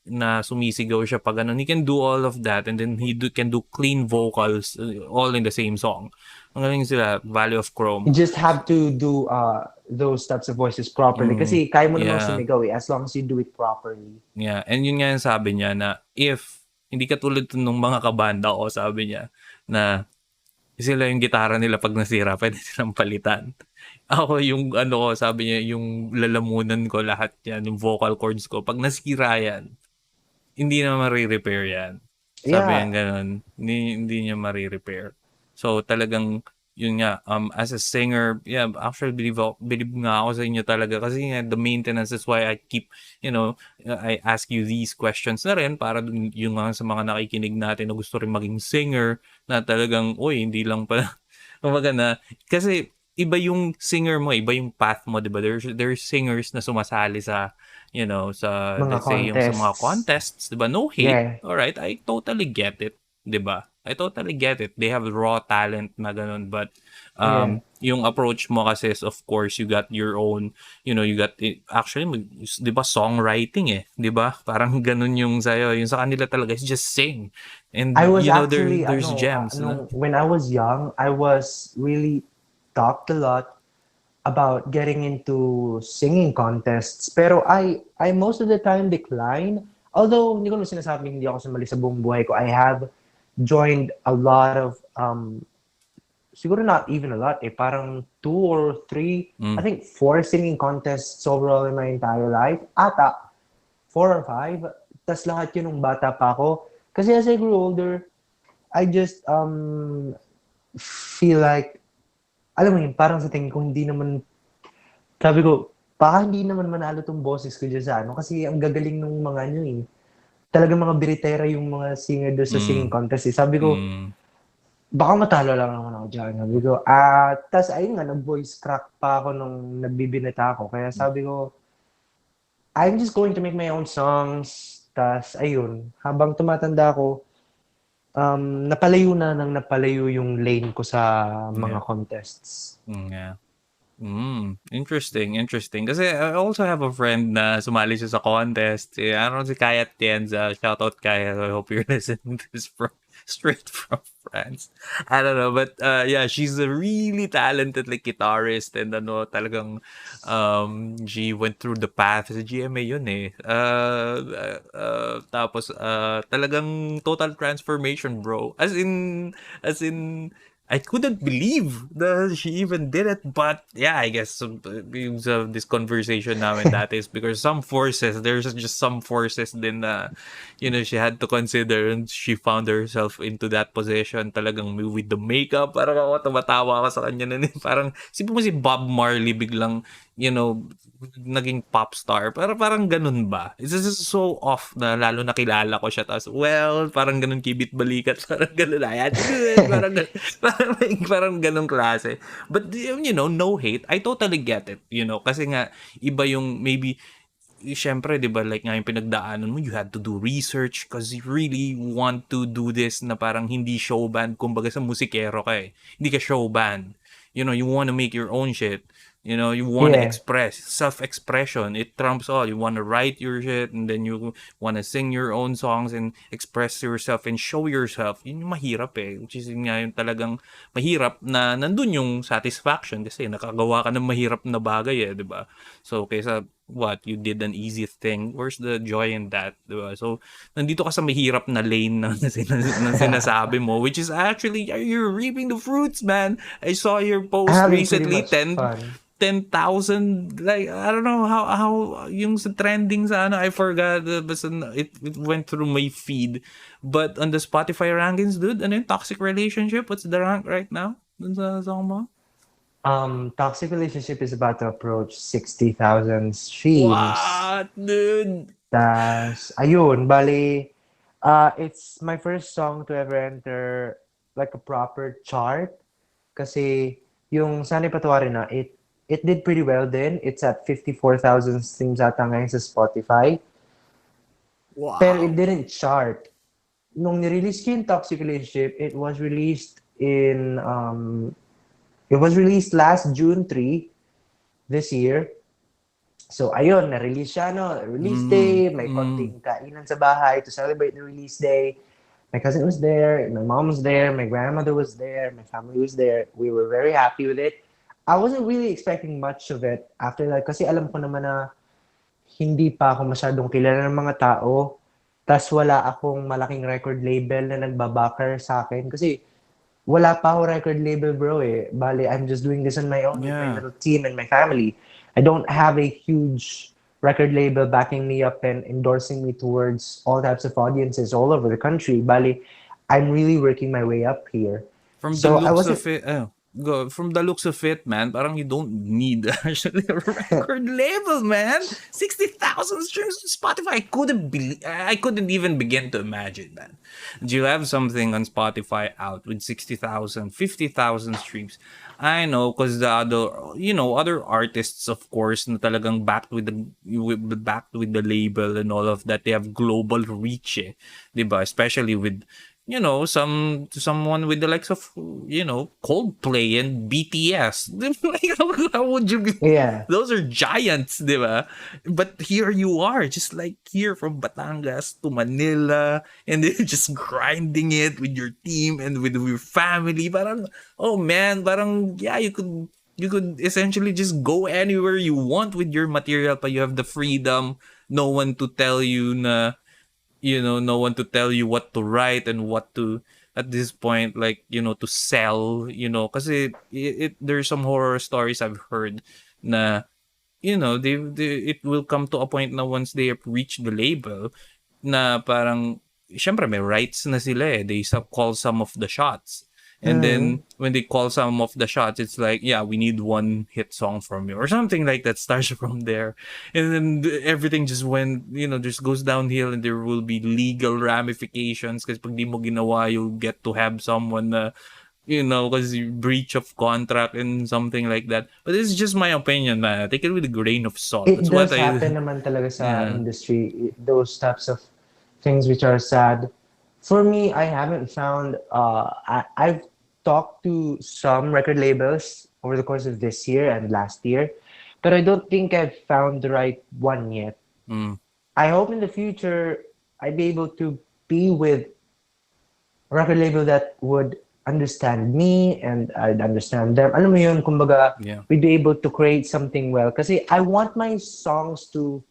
na sumisigaw siya pag he can do all of that, and then can do clean vocals, all in the same song. Ang galing sila, Valley of You Chrome. just have to do those types of voices properly. Kasi kaya mo namang Yeah, sumigaw as long as you do it properly. yeah. And yun nga yung sabi niya na if hindi katulad nung mga kabanda ko, sabi niya, na sila yung gitara nila pag nasira, pwede silang palitan. Ako yung ko, sabi niya, yung lalamunan ko, lahat yan, yung vocal cords ko, pag nasira yan, hindi na mare-repair yan. Sabi niya Yeah. gano'n, hindi niya mare-repair. So talagang yun nga, as a singer, yeah, actually believe nga ako sa inyo talaga kasi nga the maintenance is why I keep, I ask you these questions na rin para yung nga sa mga nakikinig natin na gusto rin maging singer na talagang, uy, hindi lang pala, kumbaga na, kasi iba yung singer mo, iba yung path mo, 'di ba? There's singers na sumasali sa sa Mga let's say yung sa mga contests. contests, 'di ba? No hate. Yeah. All right, I totally get it, 'di ba? I totally get it. They have raw talent na ganun, but Yeah. yung approach mo kasi is, of course, you got your own, you got actually 'di ba songwriting, eh, 'di ba? Parang ganun yung sa'yo, yung sa kanila talaga is just sing. I And was actually, there's gems na. when I was young, I was really talked a lot about getting into singing contests. Pero I most of the time decline. Although, hindi ko naman sinasabing hindi ako sumali sa buong buhay ko. I have joined a lot of, siguro not even a lot, parang 2 or 3, I Mm. think 4 singing contests overall in my entire life. Ata, 4 or 5. Tas lahat yun nung bata pa ako. Kasi as I grew older, I just feel like, alam mo yun, parang sa tingin ko, hindi naman, sabi ko, baka hindi naman manalo tong boses ko dyan sa kasi ang gagaling nung mga nyo eh. Talagang mga biritera yung mga singer doon sa singing Mm. contest eh. Sabi ko, Mm. baka matalo lang naman ako dyan. Sabi ko, tas ayun nga, nag-voice crack pa ako nung nagbibinita ako. Kaya sabi ko, I'm just going to make my own songs. Tas ayun, habang tumatanda ako, napalayo na ng napalayo yung lane ko sa mga Yeah. contests. Yeah. Interesting, interesting. Kasi I also have a friend na sumali siya sa contest. I don't know si Kayat Tienza. Shoutout Kayat. I hope you're listening to this from straight from France. I don't know, but yeah, she's a really talented like guitarist and ano, talagang she went through the path sa GMA yun eh. Tapos talagang total transformation, bro. As in I couldn't believe that she even did it. But yeah, I guess because of this conversation namin that is because there's just some forces din na, she had to consider and she found herself into that position talagang with the makeup. Parang ako tumatawa ako sa kanya nun eh. Parang, sipo mo si Bob Marley biglang, you know, naging pop star. Parang ganun ba? It's just so off na lalo nakilala ko siya. Tapos, well, parang ganun kibit balikat. Parang ganun. I had to do it. Parang, parang ganun klase. But, no hate. I totally get it. Kasi nga, iba yung maybe, syempre, di ba, like nga yung pinagdaanan mo, you had to do research because you really want to do this na parang hindi show band. Kumbaga sa musikero ka eh. Hindi ka show band. You want to make your own shit. You want to Yeah. express. Self-expression. It trumps all. You want to write your shit and then you want to sing your own songs and express yourself and show yourself. Yun yung mahirap eh. Which is yun nga yung talagang mahirap na nandun yung satisfaction kasi nakagawa ka ng mahirap na bagay eh, di ba? So, kaysa what, you did an easy thing, where's the joy in that, di ba? So, nandito ka sa mahirap na lane na, na sinasabi mo, which is actually, you're reaping the fruits, man. I saw your post Having pretty recently, much 10, fun. 10,000, like, I don't know how yung sa trending sa ano, I forgot, basta it went through my feed. But on the Spotify rankings, dude, ano yung toxic relationship? What's the rank right now? Dun sa song mo? Toxic Relationship is about to approach 60,000 streams. What, dude? Tas, ayun, bali, it's my first song to ever enter like a proper chart. Kasi yung Sana'y Patawarin Na, it did pretty well then. It's at 54,000 streams ata ngayon sa Spotify. Pero it Wow. didn't chart. Nung nirelease ko yung Toxic Relationship, it was released last June 3 this year. So, ayun, na-release siya, no? Release Mm, day, may mm. konting kainan sa bahay to celebrate the release day. My cousin was there, my mom was there, my grandmother was there, my family was there. We were very happy with it. I wasn't really expecting much of it after that kasi alam ko naman na hindi pa ako masyadong kilala ng mga tao. Tas wala akong malaking record label na nagbabacker sa akin. Kasi wala pa ako record label, bro eh. Bale, I'm just doing this on my own with my Yeah. little team and my family. I don't have a huge record label backing me up and endorsing me towards all types of audiences all over the country. Bale, I'm really working my way up here. From the So I looks wasn't of it, from the looks of it, man, parang you don't need actually a record label, man. 60,000 streams on Spotify. I couldn't even begin to imagine, man. Do you have something on Spotify out with 60,000, 50,000 streams? I know, because the other artists, of course, na talagang backed with the label and all of that, they have global reach, eh, 'di ba? Especially with someone with the likes of Coldplay and BTS. Like, how would you be? yeah. Those are giants, di ba? But here you are, just like here from Batangas to Manila, and then just grinding it with your team and with your family. Parang, oh man, parang yeah, you could essentially just go anywhere you want with your material, but you have the freedom. No one to tell you na no one to tell you what to write and what to at this point, like, to sell, kasi there's some horror stories I've heard na it will come to a point na once they have reached the label na parang syempre may rights na sila eh, they call some of the shots, And then when they call some of the shots, it's like, yeah, we need one hit song from you or something like that starts from there. And then everything just went, just goes downhill and there will be legal ramifications kasi pag di mo ginawa, you'll get to have someone na, because breach of contract and something like that. But it's just my opinion, man. Take it with a grain of salt. It That's what does I, happen naman talaga sa yeah. industry, those types of things which are sad. For me, I haven't found, I've talked to some record labels over the course of this year and last year, but I don't think I've found the right one yet. Mm, I hope in the future I'd be able to be with a record label that would understand me and I'd understand them. Alam mo yun, kumbaga, yeah. we'd be able to create something well. Kasi I want my songs to,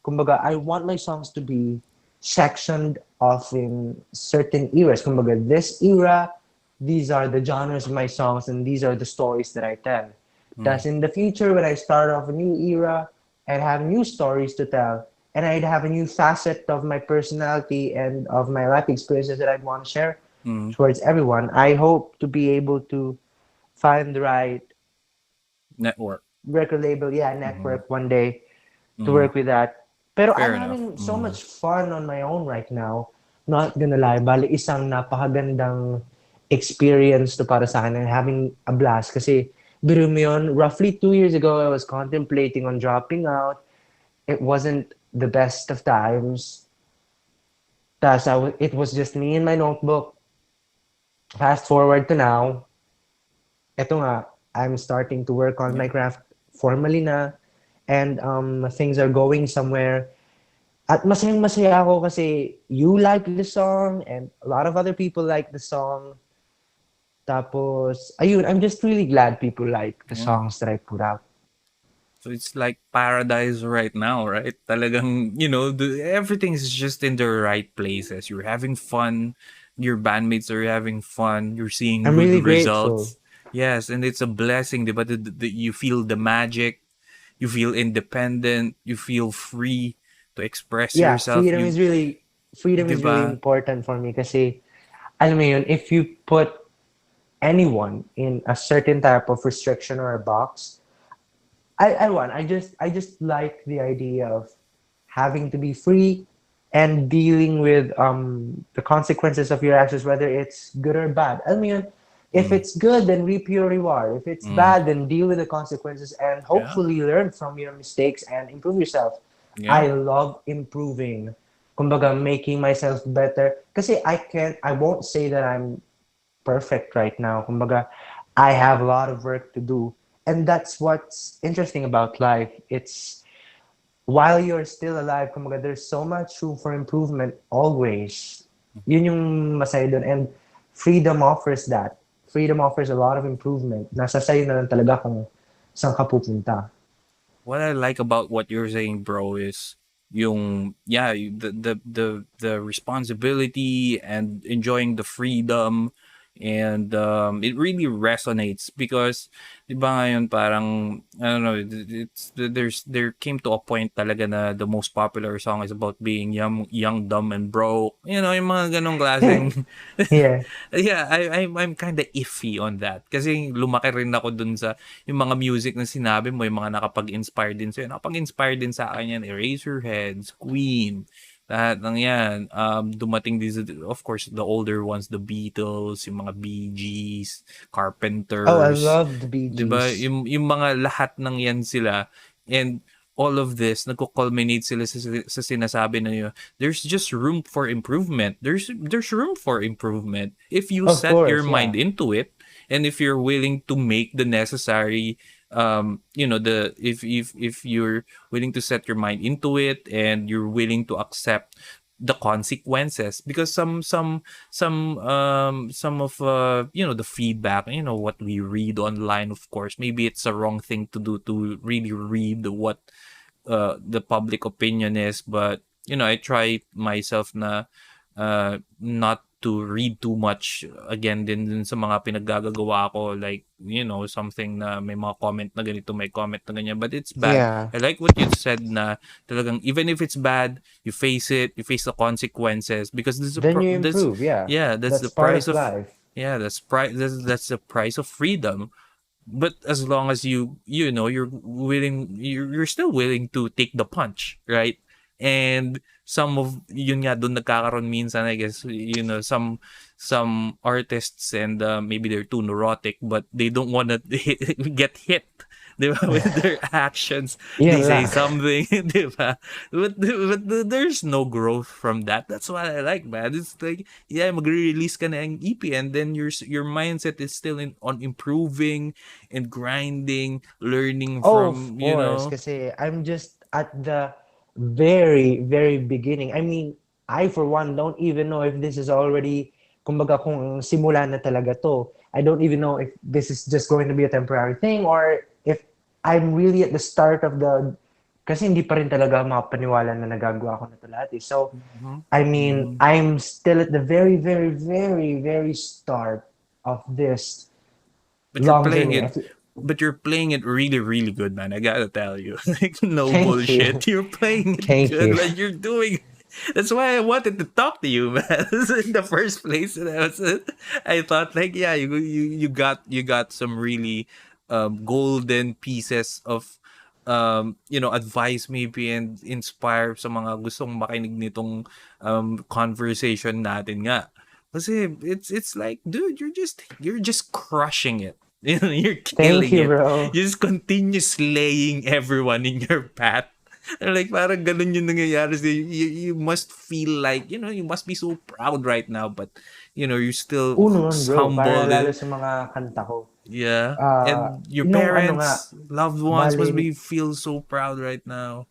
kumbaga, I want my songs to be sectioned off in certain eras. Kumbaga, this era, these are the genres of my songs and these are the stories that I tell. Mm, Thus, in the future, when I start off a new era, I'd have new stories to tell, and I'd have a new facet of my personality and of my life experiences that I'd want to share mm, towards everyone. I hope to be able to find the right network. record label, yeah, Mm, network one day to mm, work with that. Pero I'm fair enough. having so Mm, much fun on my own right now. Not gonna lie, bali isang napakagandang experience to para sa akin and having a blast. Kasi, biro mo yun, roughly 2 years ago, I was contemplating on dropping out. It wasn't the best of times. It was just me and my notebook. Fast forward to now, eto nga, I'm starting to work on yeah. my craft formally na and things are going somewhere. At masayang masaya ako kasi you like the song and a lot of other people like the song. Tapos, ayun, I'm just really glad people like the Yeah. songs that I put out. So it's like paradise right now, right? Talagang, everything is just in the right places. You're having fun. Your bandmates are having fun. You're seeing I'm good really grateful. results. Yes, and it's a blessing, diba? You feel the magic. You feel independent. You feel free to express Yeah, yourself. freedom is really Diba? important for me kasi alam mo yun, if you put anyone in a certain type of restriction or a box, I just like the idea of having to be free and dealing with the consequences of your actions, whether it's good or bad. I mean, if Mm, it's good, then reap your reward. If it's mm, bad, then deal with the consequences and yeah, hopefully learn from your mistakes and improve yourself. yeah. I love improving. Kumbaga, making myself better. Kasi I won't say that I'm perfect right now. Kumbaga, I have a lot of work to do. And that's what's interesting about life. It's while you're still alive, kumbaga, there's so much room for improvement always. Yun yung masaya dun. And freedom offers that. Freedom offers a lot of improvement. Nasa sayo na lang talaga kung saan ka pupunta. What I like about what you're saying, bro, is the responsibility and enjoying the freedom, and it really resonates because 'di ba ngayon parang I don't know, there came to a point talaga na the most popular song is about being young, dumb and broke. Yung mga ganong klaseng Yeah. yeah, I'm kind of iffy on that kasi lumaki rin ako dun sa yung mga music na sinabi mo, yung mga nakapag-inspire din sa'yo. Nakapag-inspire din sa akin yan, Eraserheads, Queen, lahat ng yan. Dumating din, of course, the older ones, the Beatles, yung mga Bee Gees, Oh, I Carpenters, love the Bee 'di ba? Gees. Yung mga lahat ng yan sila. And all of this, nagko-culminate sila sa sinasabi na yun. There's just room for improvement. There's room for improvement if you Of set your course, mind yeah. into it, and if you're willing to make the necessary the if you're willing to set your mind into it and you're willing to accept the consequences, because some of the feedback, what we read online, of course maybe it's a wrong thing to do, to really read what the public opinion is. But I try myself na not to read too much again din sa mga pinaggagawa ko, like something na may mga comment na ganito, may comment na ganyan, but it's bad. Yeah. I like what you said na talagang even if it's bad, you face the consequences, because Then you that's improve, yeah. yeah, that's the That's part price of of life. Yeah, that's the price of freedom. But as long as you're still willing to take the punch, right? And some of yun nga doon nagkakaroon minsan, I guess, some artists, and maybe they're too neurotic, but they don't want to get hit, di ba, with their actions. They Yun say lang. something, di ba? But there's no growth from that. That's what I like, man. It's like, yeah, mag-release ka na ng EP, and then your mindset is still on improving and grinding, learning Oh, of from, course, kasi I'm just at the very, very beginning. I mean, I for one don't even know if this is already, kumbaga kung simula na talaga to. I don't even know if this is just going to be a temporary thing or if I'm really at the start of the, kasi hindi pa rin talaga mapaniwala na nagagawa ko na ito lahat eh. So, Mhm, I mean, mhm. I'm still at the very, very, very, very start of this But you're long playing journey. I it, feel, but you're playing it really, really good, man. I gotta tell you, like, no thank bullshit. you. You're playing it Thank good. you. Like, you're doing. That's why I wanted to talk to you, man. In the first place, and I thought, like, yeah, you got some really golden pieces of advice, maybe, and inspire sa mga gustong makinig nitong conversation natin nga. Kasi it's like, dude, you're just crushing it. You're Thank killing you, it. bro. You just continue slaying everyone in your path. Like, parang ganun yung nangyayari sa'yo. You must feel like, you must be so proud right now, but, you're still Uno nun, bro. Para humbled. lalo sa mga kanta ko. Yeah. And your Nung ano nga, parents, loved ones must bali, be feel so proud right now.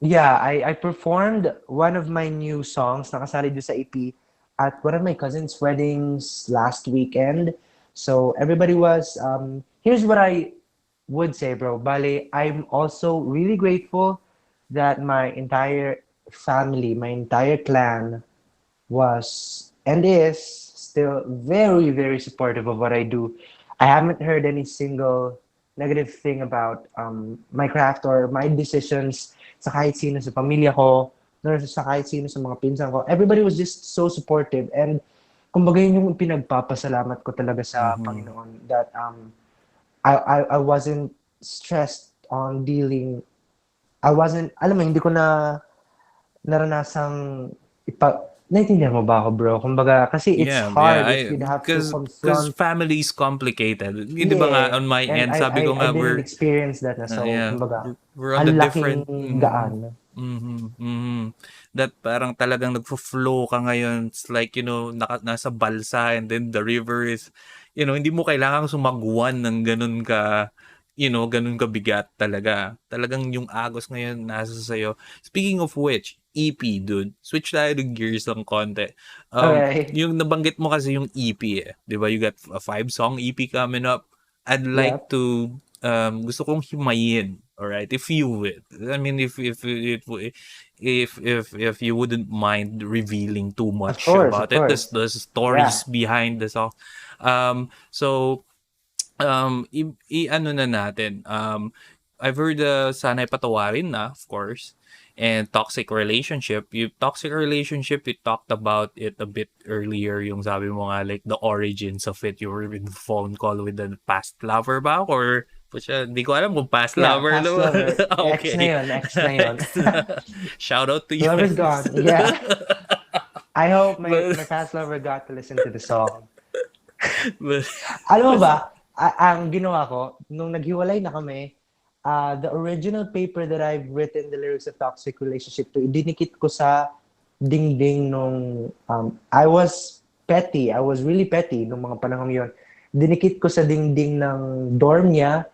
yeah, I performed one of my new songs, nakasali doon sa EP, at one of my cousin's weddings last weekend. So everybody was, here's what I would say, bro. Bali, I'm also really grateful that my entire family, my entire clan was and is still very, very supportive of what I do. I haven't heard any single negative thing about my craft or my decisions sa kahit sino sa pamilya ko, nor sa kahit sino sa mga pinsan ko. Everybody was just so supportive and kumbaga yun yung pinagpapasalamat ko talaga sa Mhm. Panginoon that I wasn't stressed on dealing I wasn't alam mo hindi ko na naranasang naintindihan mo ba ako, bro? Kumbaga, kasi it's Yeah, yeah, hard if you'd have to because confront. family is complicated. Hindi ba nga Yeah, on my and end, sabi ko I nga, didn't experience that na. So, yeah, kumbaga, we're on the ang different, laking gaan. that parang talagang nagfo-flow ka ngayon. It's like, nasa balsa, and then the river is, hindi mo kailangang sumagwan ng ganun ka bigat talaga. Talagang yung agos ngayon nasa sa'yo. Speaking of which, EP, dude. Switch tayo ng gears ng konti. Okay. Yung nabanggit mo kasi yung EP, eh. 'Di ba? You got a 5-song EP coming up. I'd like Yep. to gusto kong himayin, all right? If you would. I mean, if you wouldn't mind revealing too Of much course, about of it, course. the Yeah. stories behind the song. So ano na natin, I've heard Sana'y Patawarin na, of course, and Toxic Relationship. Yung Toxic Relationship, you talked about it a bit earlier, yung sabi mo nga, like, the origins of it. You were in phone call with the past lover ba? Or, pucha, di ko alam kung past Yeah, lover past naman. lover. Ex na Okay. yun, ex na yun. Ex. Shout out to you, Lover's ex. gone. Yeah. I hope but, my past lover got to listen to the song. but, Alam mo ba, ang ginawa ko, nung naghiwalay na kami, the original paper that I've written the lyrics of Toxic Relationship to, dinikit ko sa dingding nung, I was petty. I was really petty nung mga panahon yon. Dinikit ko sa dingding ng dorm niya.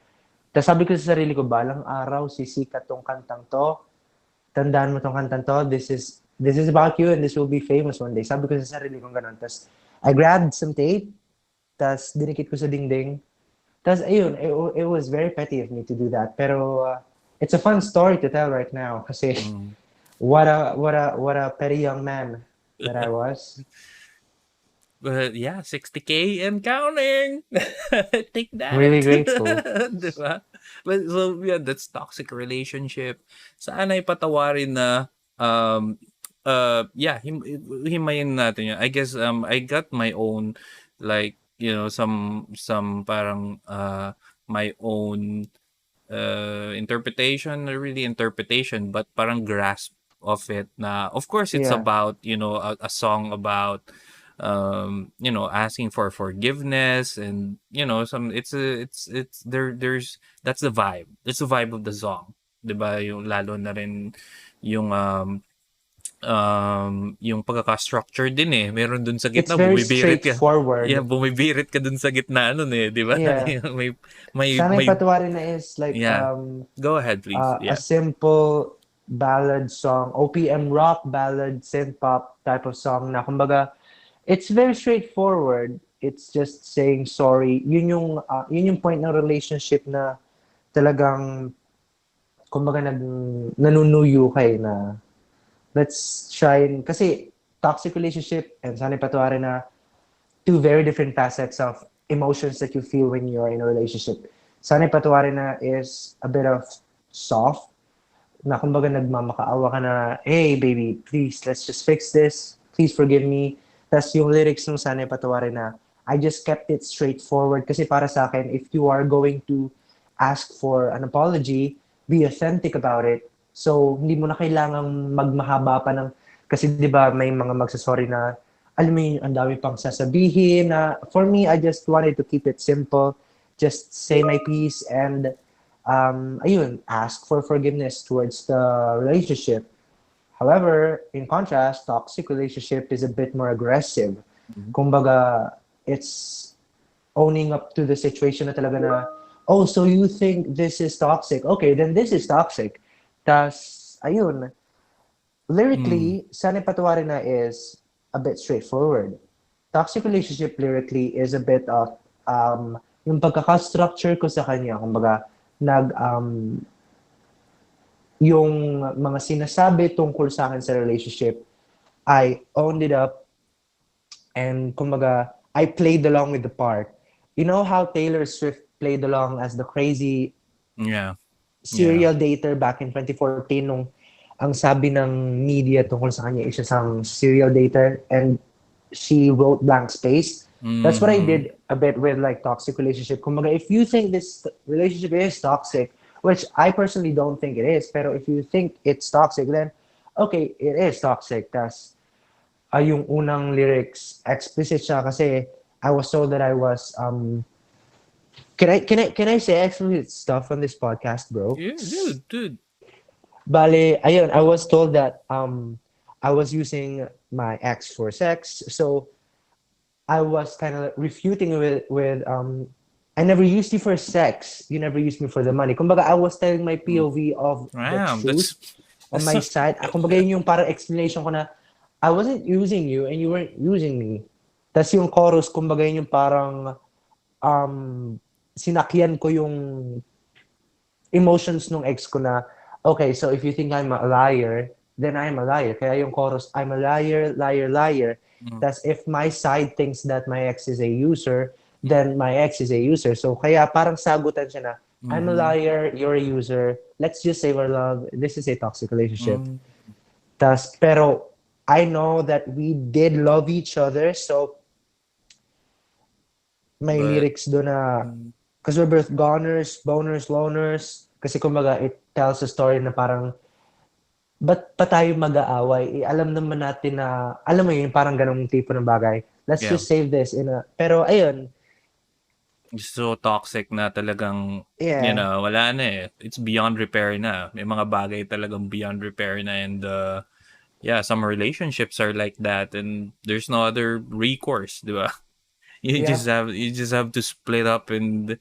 Tapos sabi ko sa sarili ko, balang araw, sisikat tong kantang to. Tandaan mo tong kantang to. This is about you and this will be famous one day. Sabi ko sa sarili ko ganun. Tapos I grabbed some tape, tas dinikit ko sa dingding. Tas ayun, it was very petty of me to do that. Pero it's a fun story to tell right now kasi mm. what a petty young man that I was. But yeah, 60K and counting. Take I'm that. really grateful. 'Di ba? But so yeah, that's toxic relationship. Saan ay patawarin na yeah, himayin natin 'yan. I guess I got my own like, some parang my own interpretation, not really interpretation, but parang grasp of it. Na of course it's Yeah. about, a song about asking for forgiveness, and some it's there's that's the vibe. It's the vibe of the song. 'Di ba? Yung lalo na rin yung yung pagkaka-structure din, eh. Meron dun sa It's gitna very bumibirit ka. Yeah, straightforward. bumibirit ka dun sa gitna nun, eh, 'di ba? Yeah. Yung may Sana'y Patawarin na is like yeah. Go ahead, please. a Yeah. simple ballad song, OPM rock ballad, synth pop type of song na kumbaga it's very straightforward. It's just saying sorry. Yun yung point ng relationship na talagang kumbaga nanunuyo kay na let's try kasi toxic relationship and Sana'y Patawarin na two very different facets of emotions that you feel when you're in a relationship. Sana'y Patawarin na is a bit of soft, na kumbaga nagmamakaawa ka na, hey baby, please, let's just fix this. Please forgive me. Tapos yung lyrics ng Sana'y Patawarin na, I just kept it straightforward kasi para sa akin, if you are going to ask for an apology, be authentic about it. So, hindi mo na kailangang magmahaba pa ng, kasi di ba may mga magsasorry na, alam mo yun, ang dami pang sasabihin na, for me, I just wanted to keep it simple. Just say my piece and ayun, ask for forgiveness towards the relationship. However, in contrast, toxic relationship is a bit more aggressive. Mhm. Kumbaga, it's owning up to the situation na talaga na, oh, so you think this is toxic? Okay, then this is toxic. Tas, ayun, Mm. lyrically, Sana'y Patawarin na is a bit straightforward. Toxic relationship lyrically is a bit of yung pagkaka-structure ko sa kanya, kumbaga, yung mga sinasabi tungkol sa akin sa relationship, I owned it up and kumbaga, I played along with the part. You know how Taylor Swift played along as the crazy Yeah. Yeah. serial dater back in 2014 nung ang sabi ng media tungkol sa kanya is isang serial dater and she wrote blank space. That's what I Mhm. did a bit with like toxic relationship. Kumbaga, if you think this relationship is toxic, which I personally don't think it is, pero if you think it's toxic, then okay, it is toxic. Tas yung unang lyrics explicit siya kasi I was told that I was can I say explicit stuff on this podcast, bro? Yeah, dude. Bale, ayun, I was told that I was using my ex for sex. So I was kind of refuting with I never used you for sex. You never used me for the money. Kumbaga, I was telling my Mm. POV of the Wow, truth on that's my side. Kumbaga, yun yung parang explanation ko na I wasn't using you and you weren't using me. Tapos yung chorus, kumbaga yun yung parang sinakyan ko yung emotions nung ex ko na, okay, so if you think I'm a liar, then I'm a liar. Kaya yung chorus, I'm a liar, liar, liar. mm, That's if my side thinks that my ex is a user, then my ex is a user. So kaya parang sagutan siya na, I'm a mhm. liar, you're a user. Let's just save our love. This is a toxic relationship. Hmm. Pero I know that we did love each other. So may But lyrics doon na mm, because we're both goners, boners, loners. Kasi kumbaga, it tells a story na parang, ba't pa tayo mag-aaway? Alam naman natin na, alam mo yun, parang ganong tipo ng bagay. Let's yeah, just save this in a, pero ayun, it's so toxic na talagang, yeah, wala na eh. It's beyond repair na. May mga bagay talagang beyond repair na, and yeah, some relationships are like that, and there's no other recourse, di ba? yeah, You just have to split up, and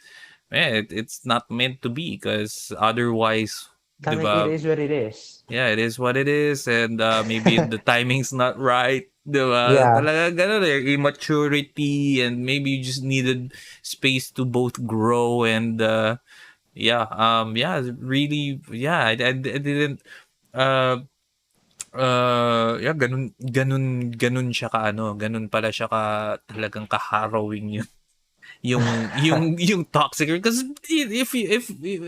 it's not meant to be, because otherwise, di kind of it ba? is what it is. Yeah, it is what it is, and maybe the timing's not right, 'di ba? Yeah, Talaga gano'n, eh, immaturity, and maybe you just needed space to both grow, and yeah, really, yeah, I didn't uh yeah, ganun siya ka ano, ganun pala siya ka talagang ka-harrowing yun. yung toxic, because if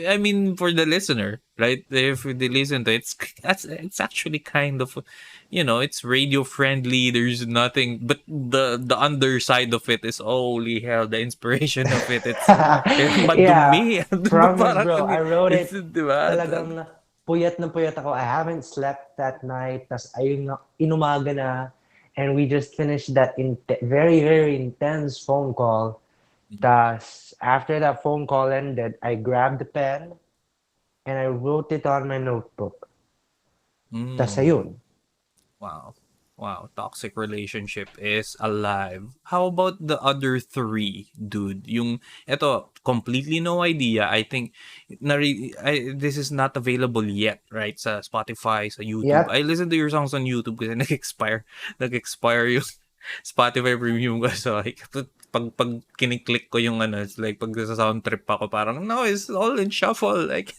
I mean, for the listener, right, if they listen to it, it's actually kind of, it's radio friendly, there's nothing, but the underside of it is, holy hell, the inspiration of it, it's Yeah, madumi. promise Parang bro. I wrote it's, it diba? talagang puyat na puyat ako. I haven't slept that night. Tas ayun nga, inumaga na. And we just finished that very, very intense phone call. Tas after that phone call ended, I grabbed the pen and I wrote it on my notebook. Tas Mm. ayun. Wow. Wow, toxic relationship is alive. How about the other three, dude? Yung eto, completely no idea. I think this is not available yet, right? Sa Spotify, sa YouTube. I Yep. listen to your songs on YouTube kasi nag-expire yung Spotify premium ko. So like, pag kiniklik ko yung ano, it's like pag sa sound trip ako, parang no, it's all in shuffle. Like,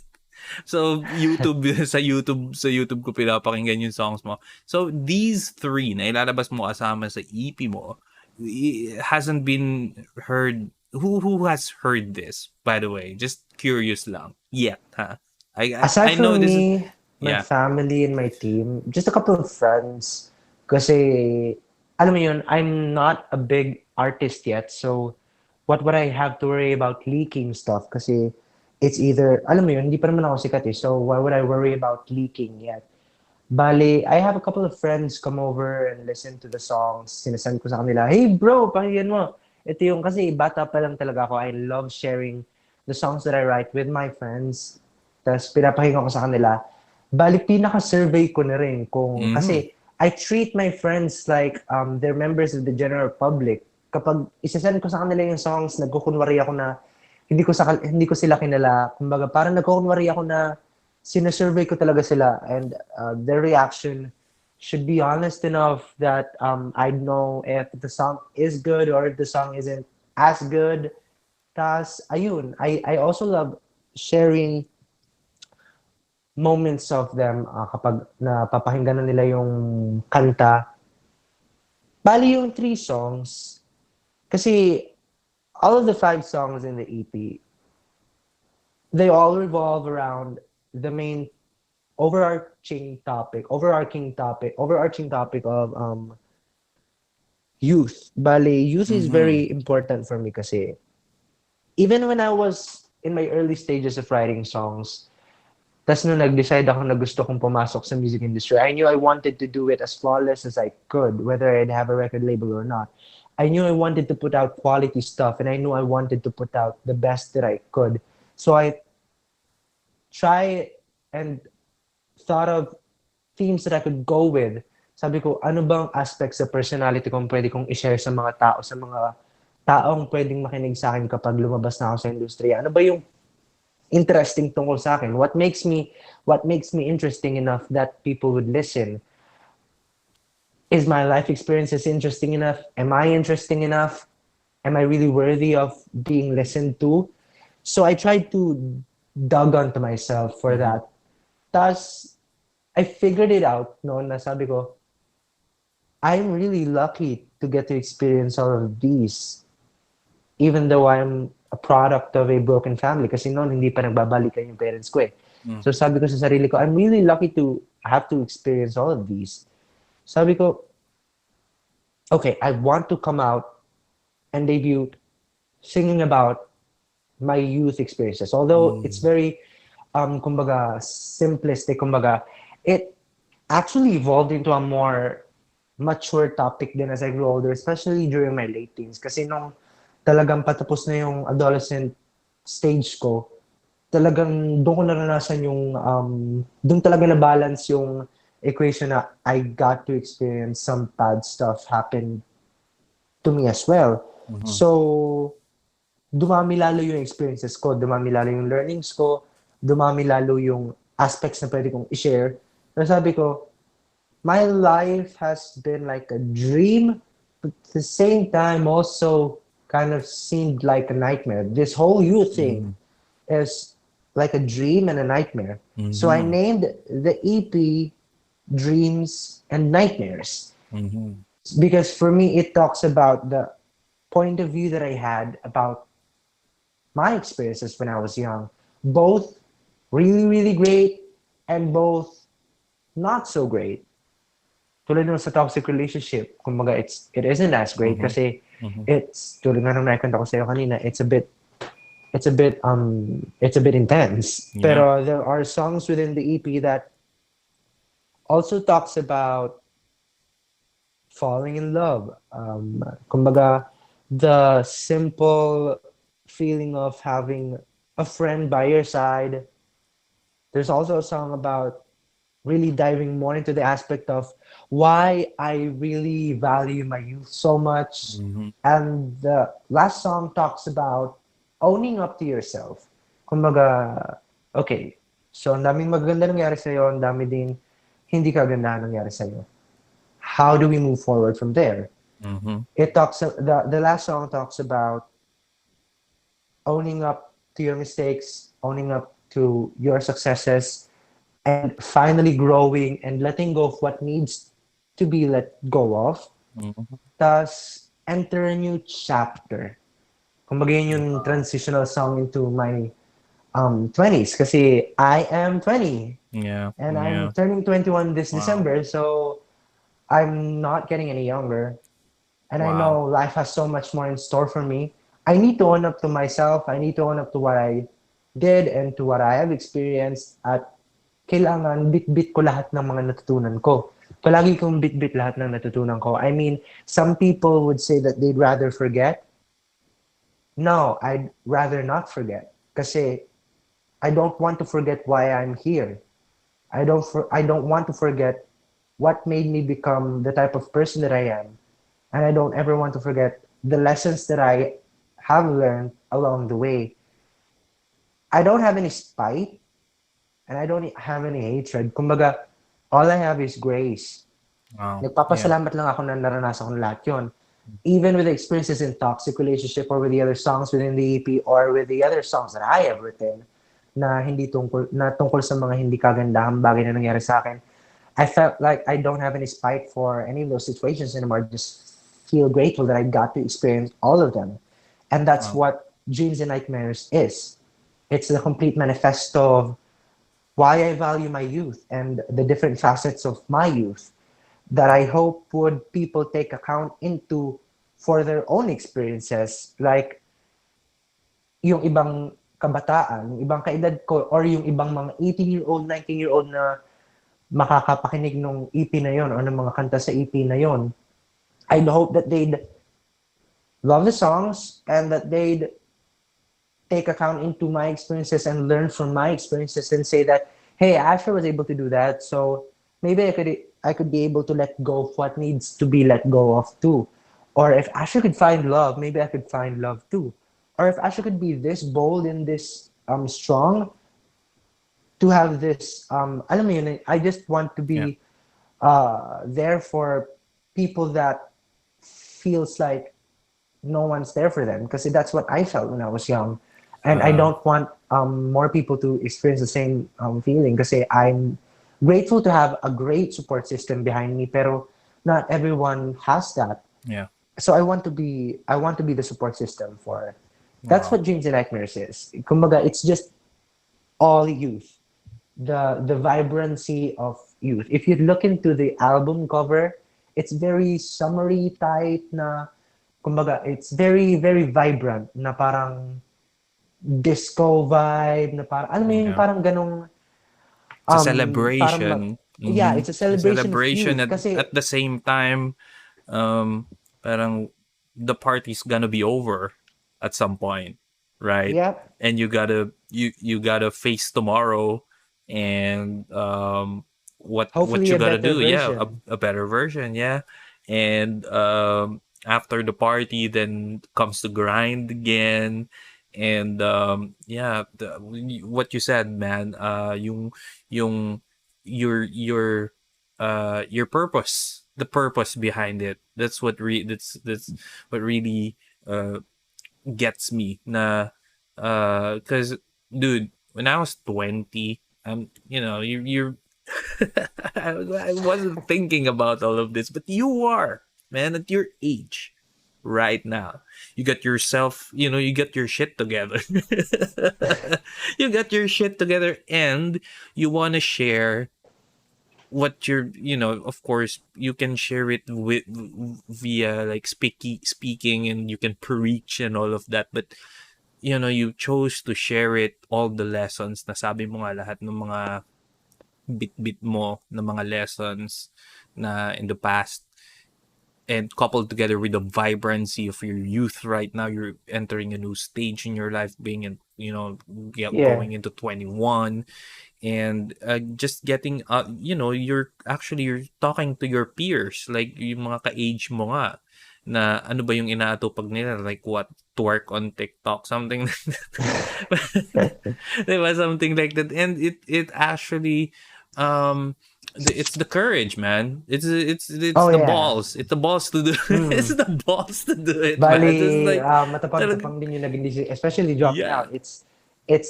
so YouTube sa YouTube ko pinapakinggan yung songs mo. So these three na ilalabas mo kasama sa EP mo, hasn't been heard. Who has heard this, by the way? Just curious lang. Yet, huh? I Aside know from this is, me, my yeah. family and my team, just a couple of friends. Kasi, alam mo yun, I'm not a big artist yet. So, what would I have to worry about leaking stuff? Kasi, it's either, alam mo yun, hindi pa naman ako sikat eh. So, why would I worry about leaking yet? Bali, I have a couple of friends come over and listen to the songs. Sinasend ko sa kanila, hey bro, pakinggan mo. Ito yung, kasi bata pa lang talaga ako. I love sharing the songs that I write with my friends. Tapos pinapakinggan ko sa kanila. Bali, pinaka-survey ko na rin kung, Mm-hmm. kasi I treat my friends like they're members of the general public. Kapag isasend ko sa kanila yung songs, nagkukunwari ako na hindi ko sila kinala. Kumbaga, parang nagkukunwari ako na sinesurvey ko talaga sila, and their reaction should be honest enough that I'd know if the song is good or if the song isn't as good. Tas, ayun, I also love sharing moments of them kapag napapakinggan na nila yung kanta. Bali yung three songs, kasi all of the five songs in the EP, they all revolve around the main overarching topic of youth. Bale, youth is Mm-hmm. very important for me kasi even when I was in my early stages of writing songs, tas nung nag-decide ako na gusto kong pumasok sa music industry, I knew I wanted to do it as flawless as I could, whether I'd have a record label or not. I knew I wanted to put out quality stuff, and I knew I wanted to put out the best that I could. So I try and thought of themes that I could go with. Sabi ko, ano bang aspects sa personality kong pwede kong i-share sa mga tao, sa mga taong pwedeng makinig sa akin kapag lumabas na ako sa industriya? Ano ba yung interesting tungkol sa akin? What makes me interesting enough that people would listen? Is my life experiences interesting enough? Am I interesting enough? Am I really worthy of being listened to? So I tried to dug onto myself for Mm-hmm. that. Thus, I figured it out no na sabi ko, I'm really lucky to get to experience all of these, even though I'm a product of a broken family. Kasi noon, hindi pa nagbabalikan yung parents ko eh. So sabi ko sa sarili ko, I'm really lucky to have to experience all of these. Sabi ko, okay, I want to come out and debut singing about my youth experiences. Although it's Mm-hmm. very, kumbaga, simplistic, kumbaga, it actually evolved into a more mature topic din as I grew older, especially during my late teens. Kasi nung talagang patapos na yung adolescent stage ko, talagang doon ko naranasan yung, doon talaga na-balance yung equation na I got to experience some bad stuff happen to me as well. Mm-hmm. So, dumami lalo yung experiences ko, dumami lalo yung learnings ko, dumami lalo yung aspects na pwede kong i-share. So sabi ko, my life has been like a dream, but at the same time also kind of seemed like a nightmare. This whole you thing is like a dream and a nightmare. So I Mm-hmm. named the EP Dreams and Nightmares Mm-hmm. because for me it talks about the point of view that I had about my experiences when I was young. Both really, really great and both not so great. Tulad nung sa toxic relationship, kumbaga it isn't as great Mhm. kasi Mhm. it's tulad nga nung nakwento ko sa'yo kanina, it's a bit intense. Yeah. Pero there are songs within the EP that also talks about falling in love. Kumbaga, the simple feeling of having a friend by your side. There's also a song about really diving more into the aspect of why I really value my youth so much. Mhm. And the last song talks about owning up to yourself. Kumbaga, okay, so ang daming magaganda nangyari sa'yo, ang dami din hindi kagandahan nangyari sa'yo. How do we move forward from there? Mhm. The last song talks about owning up to your mistakes, owning up to your successes, and finally growing and letting go of what needs to be let go of. Mhm. Thus, enter a new chapter. Kumbaga yun yung transitional song into my 20s kasi I am 20 Yeah. and I'm Yeah. turning 21 this Wow. December, so I'm not getting any younger. And I Wow. know life has so much more in store for me. I need to own up to myself. I need to own up to what I did and to what I have experienced. At kailangan bit-bit ko lahat ng mga natutunan ko. Palagi kong bit-bit lahat ng natutunan ko. I mean, some people would say that they'd rather forget. No, I'd rather not forget. Kasi I don't want to forget why I'm here. I don't want to forget what made me become the type of person that I am. And I don't ever want to forget the lessons that I have learned along the way. I don't have any spite and I don't have any hatred. Kumbaga, all I have is grace. Wow. Yeah. Nagpapasalamat lang ako na naranasan ko lahat yun. Even with the experiences in toxic relationship or with the other songs within the EP or with the other songs that I have written na tungkol sa mga hindi kagandahang bagay na nangyari sa akin, I felt like I don't have any spite for any of those situations anymore. I just feel grateful that I got to experience all of them. And that's Wow. what Dreams and Nightmares is. It's the complete manifesto of why I value my youth and the different facets of my youth that I hope would people take account into for their own experiences. Like yung ibang kabataan, yung ibang kaedad ko, or yung ibang mga 18-year-old, 19-year-old na makakapakinig ng EP na yon or ng mga kanta sa EP na yon, I'd hope that they'd love the songs and that they'd take account into my experiences and learn from my experiences and say that, hey, Asher was able to do that, so maybe I could be able to let go of what needs to be let go of too. Or if Asher could find love, maybe I could find love too. Or if Asher could be this bold and this strong to have this alam mo yun, I just want to Yeah. be there for people that feels like no one's there for them because that's what I felt when I was young, and I Uh, don't want more people to experience the same feeling because I'm grateful to have a great support system behind me, pero not everyone has that. yeah. So I want to be the support system for. That's Wow. what Dreams and Nightmares is. Kumbaga, it's just all youth, the vibrancy of youth. If you look into the album cover, it's very summery type na kumbaga it's very very vibrant na parang disco vibe na parang alam mo yun Yeah. parang ganong It's a parang mag, celebration. yeah, Mhm. it's a A celebration of celebration youth at kasi the same time, parang the party's gonna be over at some point, right? yep, And you gotta face tomorrow and what hopefully you a gotta better do. Yeah, version. a better version. Yeah, and after the party, then comes the grind again. And yeah, what you said, man. Yung your purpose, the purpose behind it, that's what really uh gets me na because dude, when I was 20, you're I wasn't thinking about all of this, but you are, man, at your age. right now. You got yourself, you got your shit together. You got your shit together, and you want to share what you're, of course, you can share it with via like speaking, and you can preach and all of that. But you chose to share it, all the lessons. Nasabi mo nga lahat ng mga bit-bit mo ng mga lessons na in the past, and coupled together with the vibrancy of your youth. Right now you're entering a new stage in your life, being in, Yeah. going into 21, and just getting, you're talking to your peers, like yung mga ka-age mo nga, na ano ba yung inaatupag nila, like what, twerk on TikTok, something like that. Diba? Something like that. And it actually, um it's the courage, man. It's Oh the yeah. balls. It's the balls to do. It's Mm. the balls to do it, man. It's Bali, like, talaga, matapang-tapang din yung naging decision, especially dropping yeah, out. It's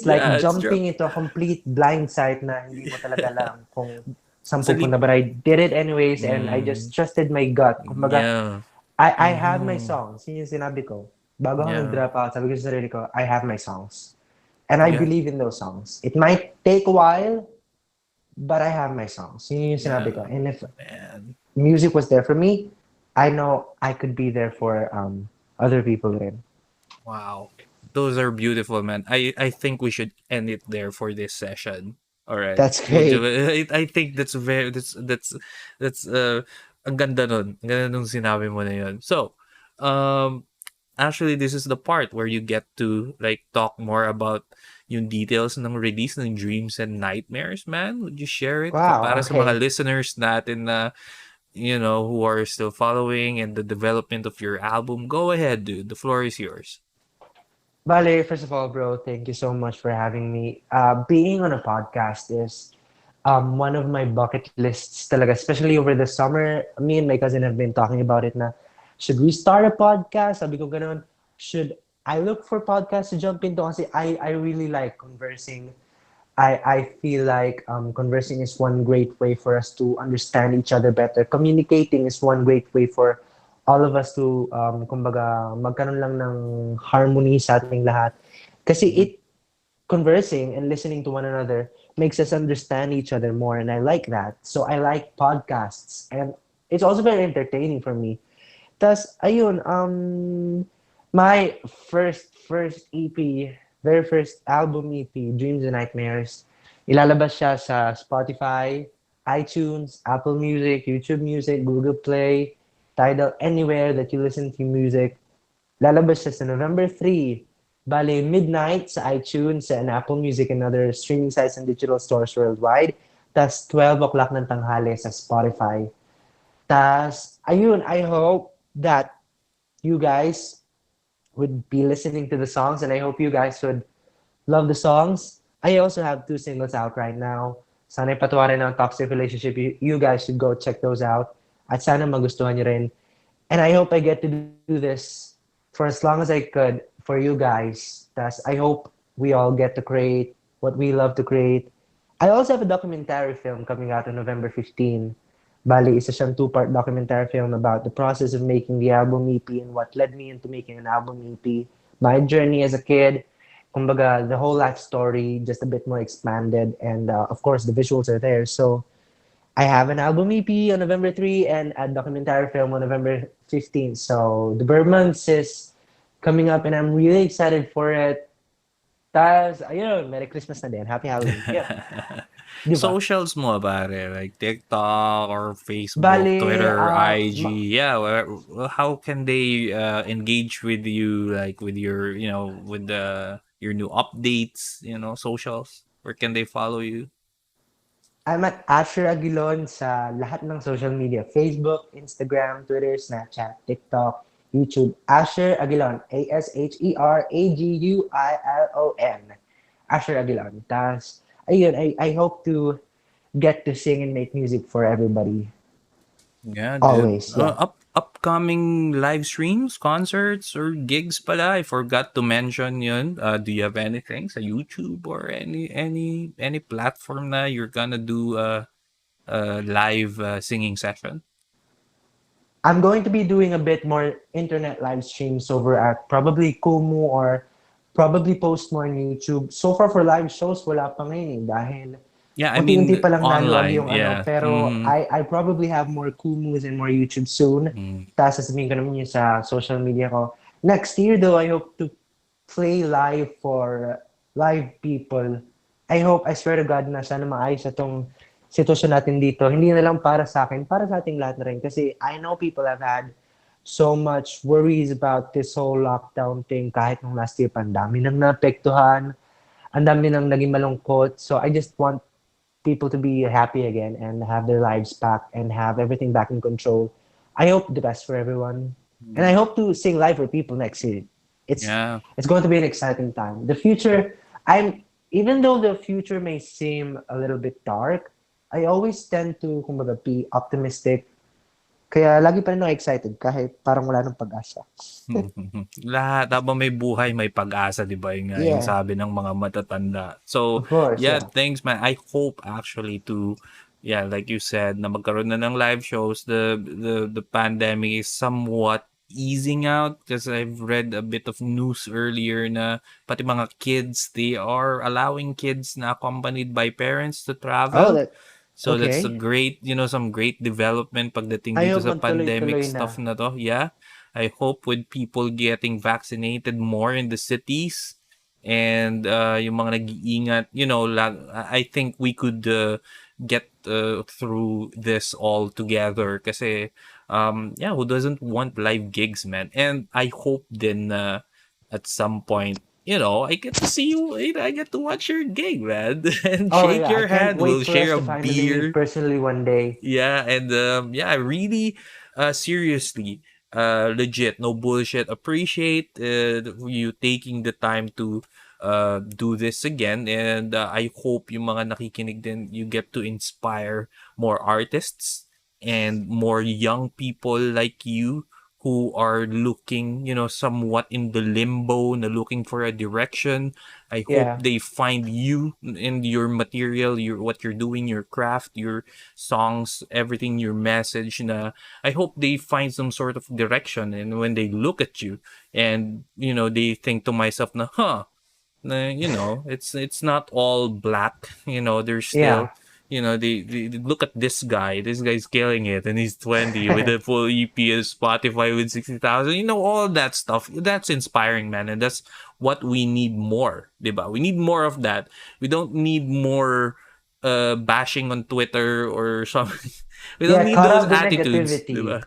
like yeah. It's true. jumping into a complete blind side na hindi mo talaga alam kung saan It's a pupunta. leap. But I did it anyways, and I just Mm, trusted my gut. Kumbaga, yeah. I have my Mm-hmm. songs. Yun yung sinabi ko. Bago ako Yeah. nag-drop out, sabi ko sa sarili ko, I have my songs. And I Yeah. believe in those songs. It might take a while, but I have my songs. Yun yung sinabi ko. Yeah. And if Man. music was there for me, I know I could be there for other people rin. Wow. Those are beautiful, man. I think we should end it there for this session. All right. That's Would you, great. I think that's ang ganda nun. Ang ganda nung sinabi mo na yun. So, um actually this is the part where you get to like talk more about yung details ng release ng Dreams and Nightmares, man. Would you share it Wow, para sa mga okay. listeners natin na, who are still following and the development of your album? Go ahead, dude. The floor is yours. Vale, first of all, bro, thank you so much for having me. Being on a podcast is one of my bucket lists talaga, especially over the summer. Me and my cousin have been talking about it na, should we start a podcast? Sabi ko ganun, should I look for podcasts to jump into? Kasi I really like conversing. I feel like conversing is one great way for us to understand each other better. Communicating is one great way for all of us to, kumbaga, magkaroon lang ng harmony sa ating lahat. Kasi Mhm. conversing and listening to one another makes us understand each other more, and I like that. So I like podcasts, and it's also very entertaining for me. Tas ayun, my first EP, very first album EP, Dreams and Nightmares, ilalabas siya sa Spotify, iTunes, Apple Music, YouTube Music, Google Play, Tidal, anywhere that you listen to music. Lalabas siya sa November 3. Bale, midnight sa iTunes, sa Apple Music, and other streaming sites and digital stores worldwide. Tas 12 o'clock ng tanghali sa Spotify. Tas, ayun, I hope that you guys would be listening to the songs, and I hope you guys would love the songs. I also have 2 singles out right now. Sana patuwarin ng toxic relationship. You guys should go check those out. At sana magustuhan nyo rin. And I hope I get to do this for as long as I could for you guys. Thus, I hope we all get to create what we love to create. I also have a documentary film coming out on November 15. Bali, isa siyang two-part documentary film about the process of making the album EP and what led me into making an album EP. My journey as a kid, kumbaga, the whole life story, just a bit more expanded. And of course, the visuals are there. So I have an album EP on November 3 and a documentary film on November 15th. So the Bird Months is coming up and I'm really excited for it. Tas, ayun, Merry Christmas na din. Happy Halloween. Yep. Di ba? Socials mo, pare, like TikTok or Facebook, Bali, Twitter, IG. Yeah, how can they engage with you, like with your, with your new updates, socials? Where can they follow you? I'm at Asher Aguilon sa lahat ng social media. Facebook, Instagram, Twitter, Snapchat, TikTok, YouTube. Asher Aguilon. ASHERAGUILON. Asher Aguilon. Tas, ayun, I hope to get to sing and make music for everybody. Yeah, dude. Always, yeah. Upcoming live streams, concerts, or gigs pala. I forgot to mention yun. Do you have anything sa YouTube or any platform na you're gonna do a live singing session? I'm going to be doing a bit more internet live streams over at probably Kumu or probably post more on YouTube. So far for live shows, wala pa ngayon eh, dahil Yeah, I unti-unti mean pa lang naluwag online, yung ano. yeah. Pero Mhm. I probably have more Kumus and more YouTube soon. Mm. Tapos sasabihin ko naman yun sa social media ko. Next year though, I hope to play live for live people. I hope, I swear to God na sana maayos itong sitwasyon natin dito. Hindi na lang para sa akin, para sa ating lahat na rin. Kasi I know people have had so much worries about this whole lockdown thing kahit nung last year pa, ang dami nang naapektuhan, ang dami nang naging malungkot. So I just want people to be happy again and have their lives back and have everything back in control. I hope the best for everyone. And I Mm. hope to sing live for people next year. It's Yeah. it's going to be an exciting time. The future, I'm even though the future may seem a little bit dark, I always tend to kumbaga, be optimistic. Kaya lagi pa rin ako excited kahit parang wala nang pag-asa. Lahat habang may buhay may pag-asa, 'di ba? Yun nga yung Yeah, sabi ng mga matatanda. So, of course, yeah, yeah. thanks man. I hope actually to yeah, like you said, na magkaroon na ng live shows. The pandemic is somewhat easing out because I've read a bit of news earlier na pati mga kids, they are allowing kids na accompanied by parents to Oh, travel. that So that's a okay. great, some great development pagdating I dito hope sa pandemic magtuloy-tuloy na. stuff na to. Yeah. I hope with people getting vaccinated more in the cities and yung mga nag-iingat, I think we could get through this all together kasi yeah, who doesn't want live gigs, man? And I hope then at some point I get to see you. I get to watch your gig, man, and Oh shake yeah, I your can't hand. wait We'll for us share a to finally meet beer. personally one day. Yeah, and yeah, really, seriously, legit, no bullshit. Appreciate you taking the time to do this again, and I hope yung mga nakikinig din, you get to inspire more artists and more young people like you who are looking, somewhat in the limbo, na looking for a direction. I hope Yeah. they find you in your material, your what you're doing, your craft, your songs, everything, your message. Na I hope they find some sort of direction, and when they look at you, and they think to myself, na, huh, it's not all black. There's Yeah. still, they look at this guy. This guy's killing it, and he's 20 with a full EP of Spotify with 60,000. All that stuff. That's inspiring, man, and that's what we need more, diba? We need more of that. We don't need more bashing on Twitter or something. We don't Yeah, need cut those off the attitudes, negativity. diba?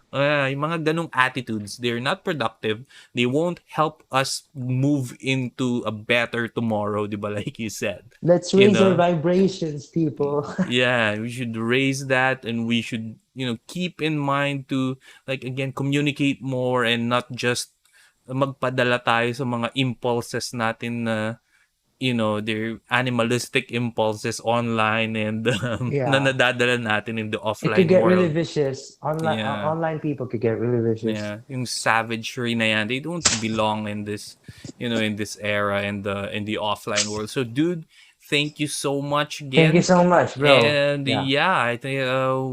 Yung mga ganong attitudes, they're not productive. They won't help us move into a better tomorrow, di ba? Like you said, Let's you raise our know, vibrations, people. yeah, we should raise that, and we should, keep in mind to, like, again, communicate more and not just magpadala tayo sa mga impulses natin na, their animalistic impulses online and na Yeah. nadadala natin in the It could offline get really world. vicious. Yeah. Online people could get really vicious. Yeah, yung savagery na yan, they don't belong in this, in this era in the offline world. So, dude, thank you so much Thank you again. so much, bro. And Yeah. yeah, I think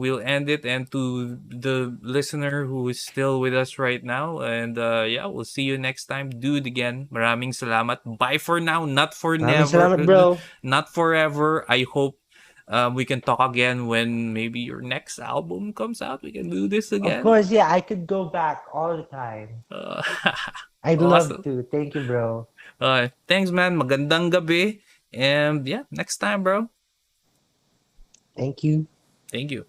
we'll end it. And to the listener who is still with us right now, and yeah, we'll see you next time, dude. Again, maraming salamat. Bye for now, not for Maraming never, salamat, bro. not forever. I hope we can talk again when maybe your next album comes out. We can do this Of again. course, yeah, I could go back all the time. Uh, I'd love awesome. to. Thank you, bro. Thanks, man. Magandang gabi. And yeah, next time, bro. Thank you. Thank you.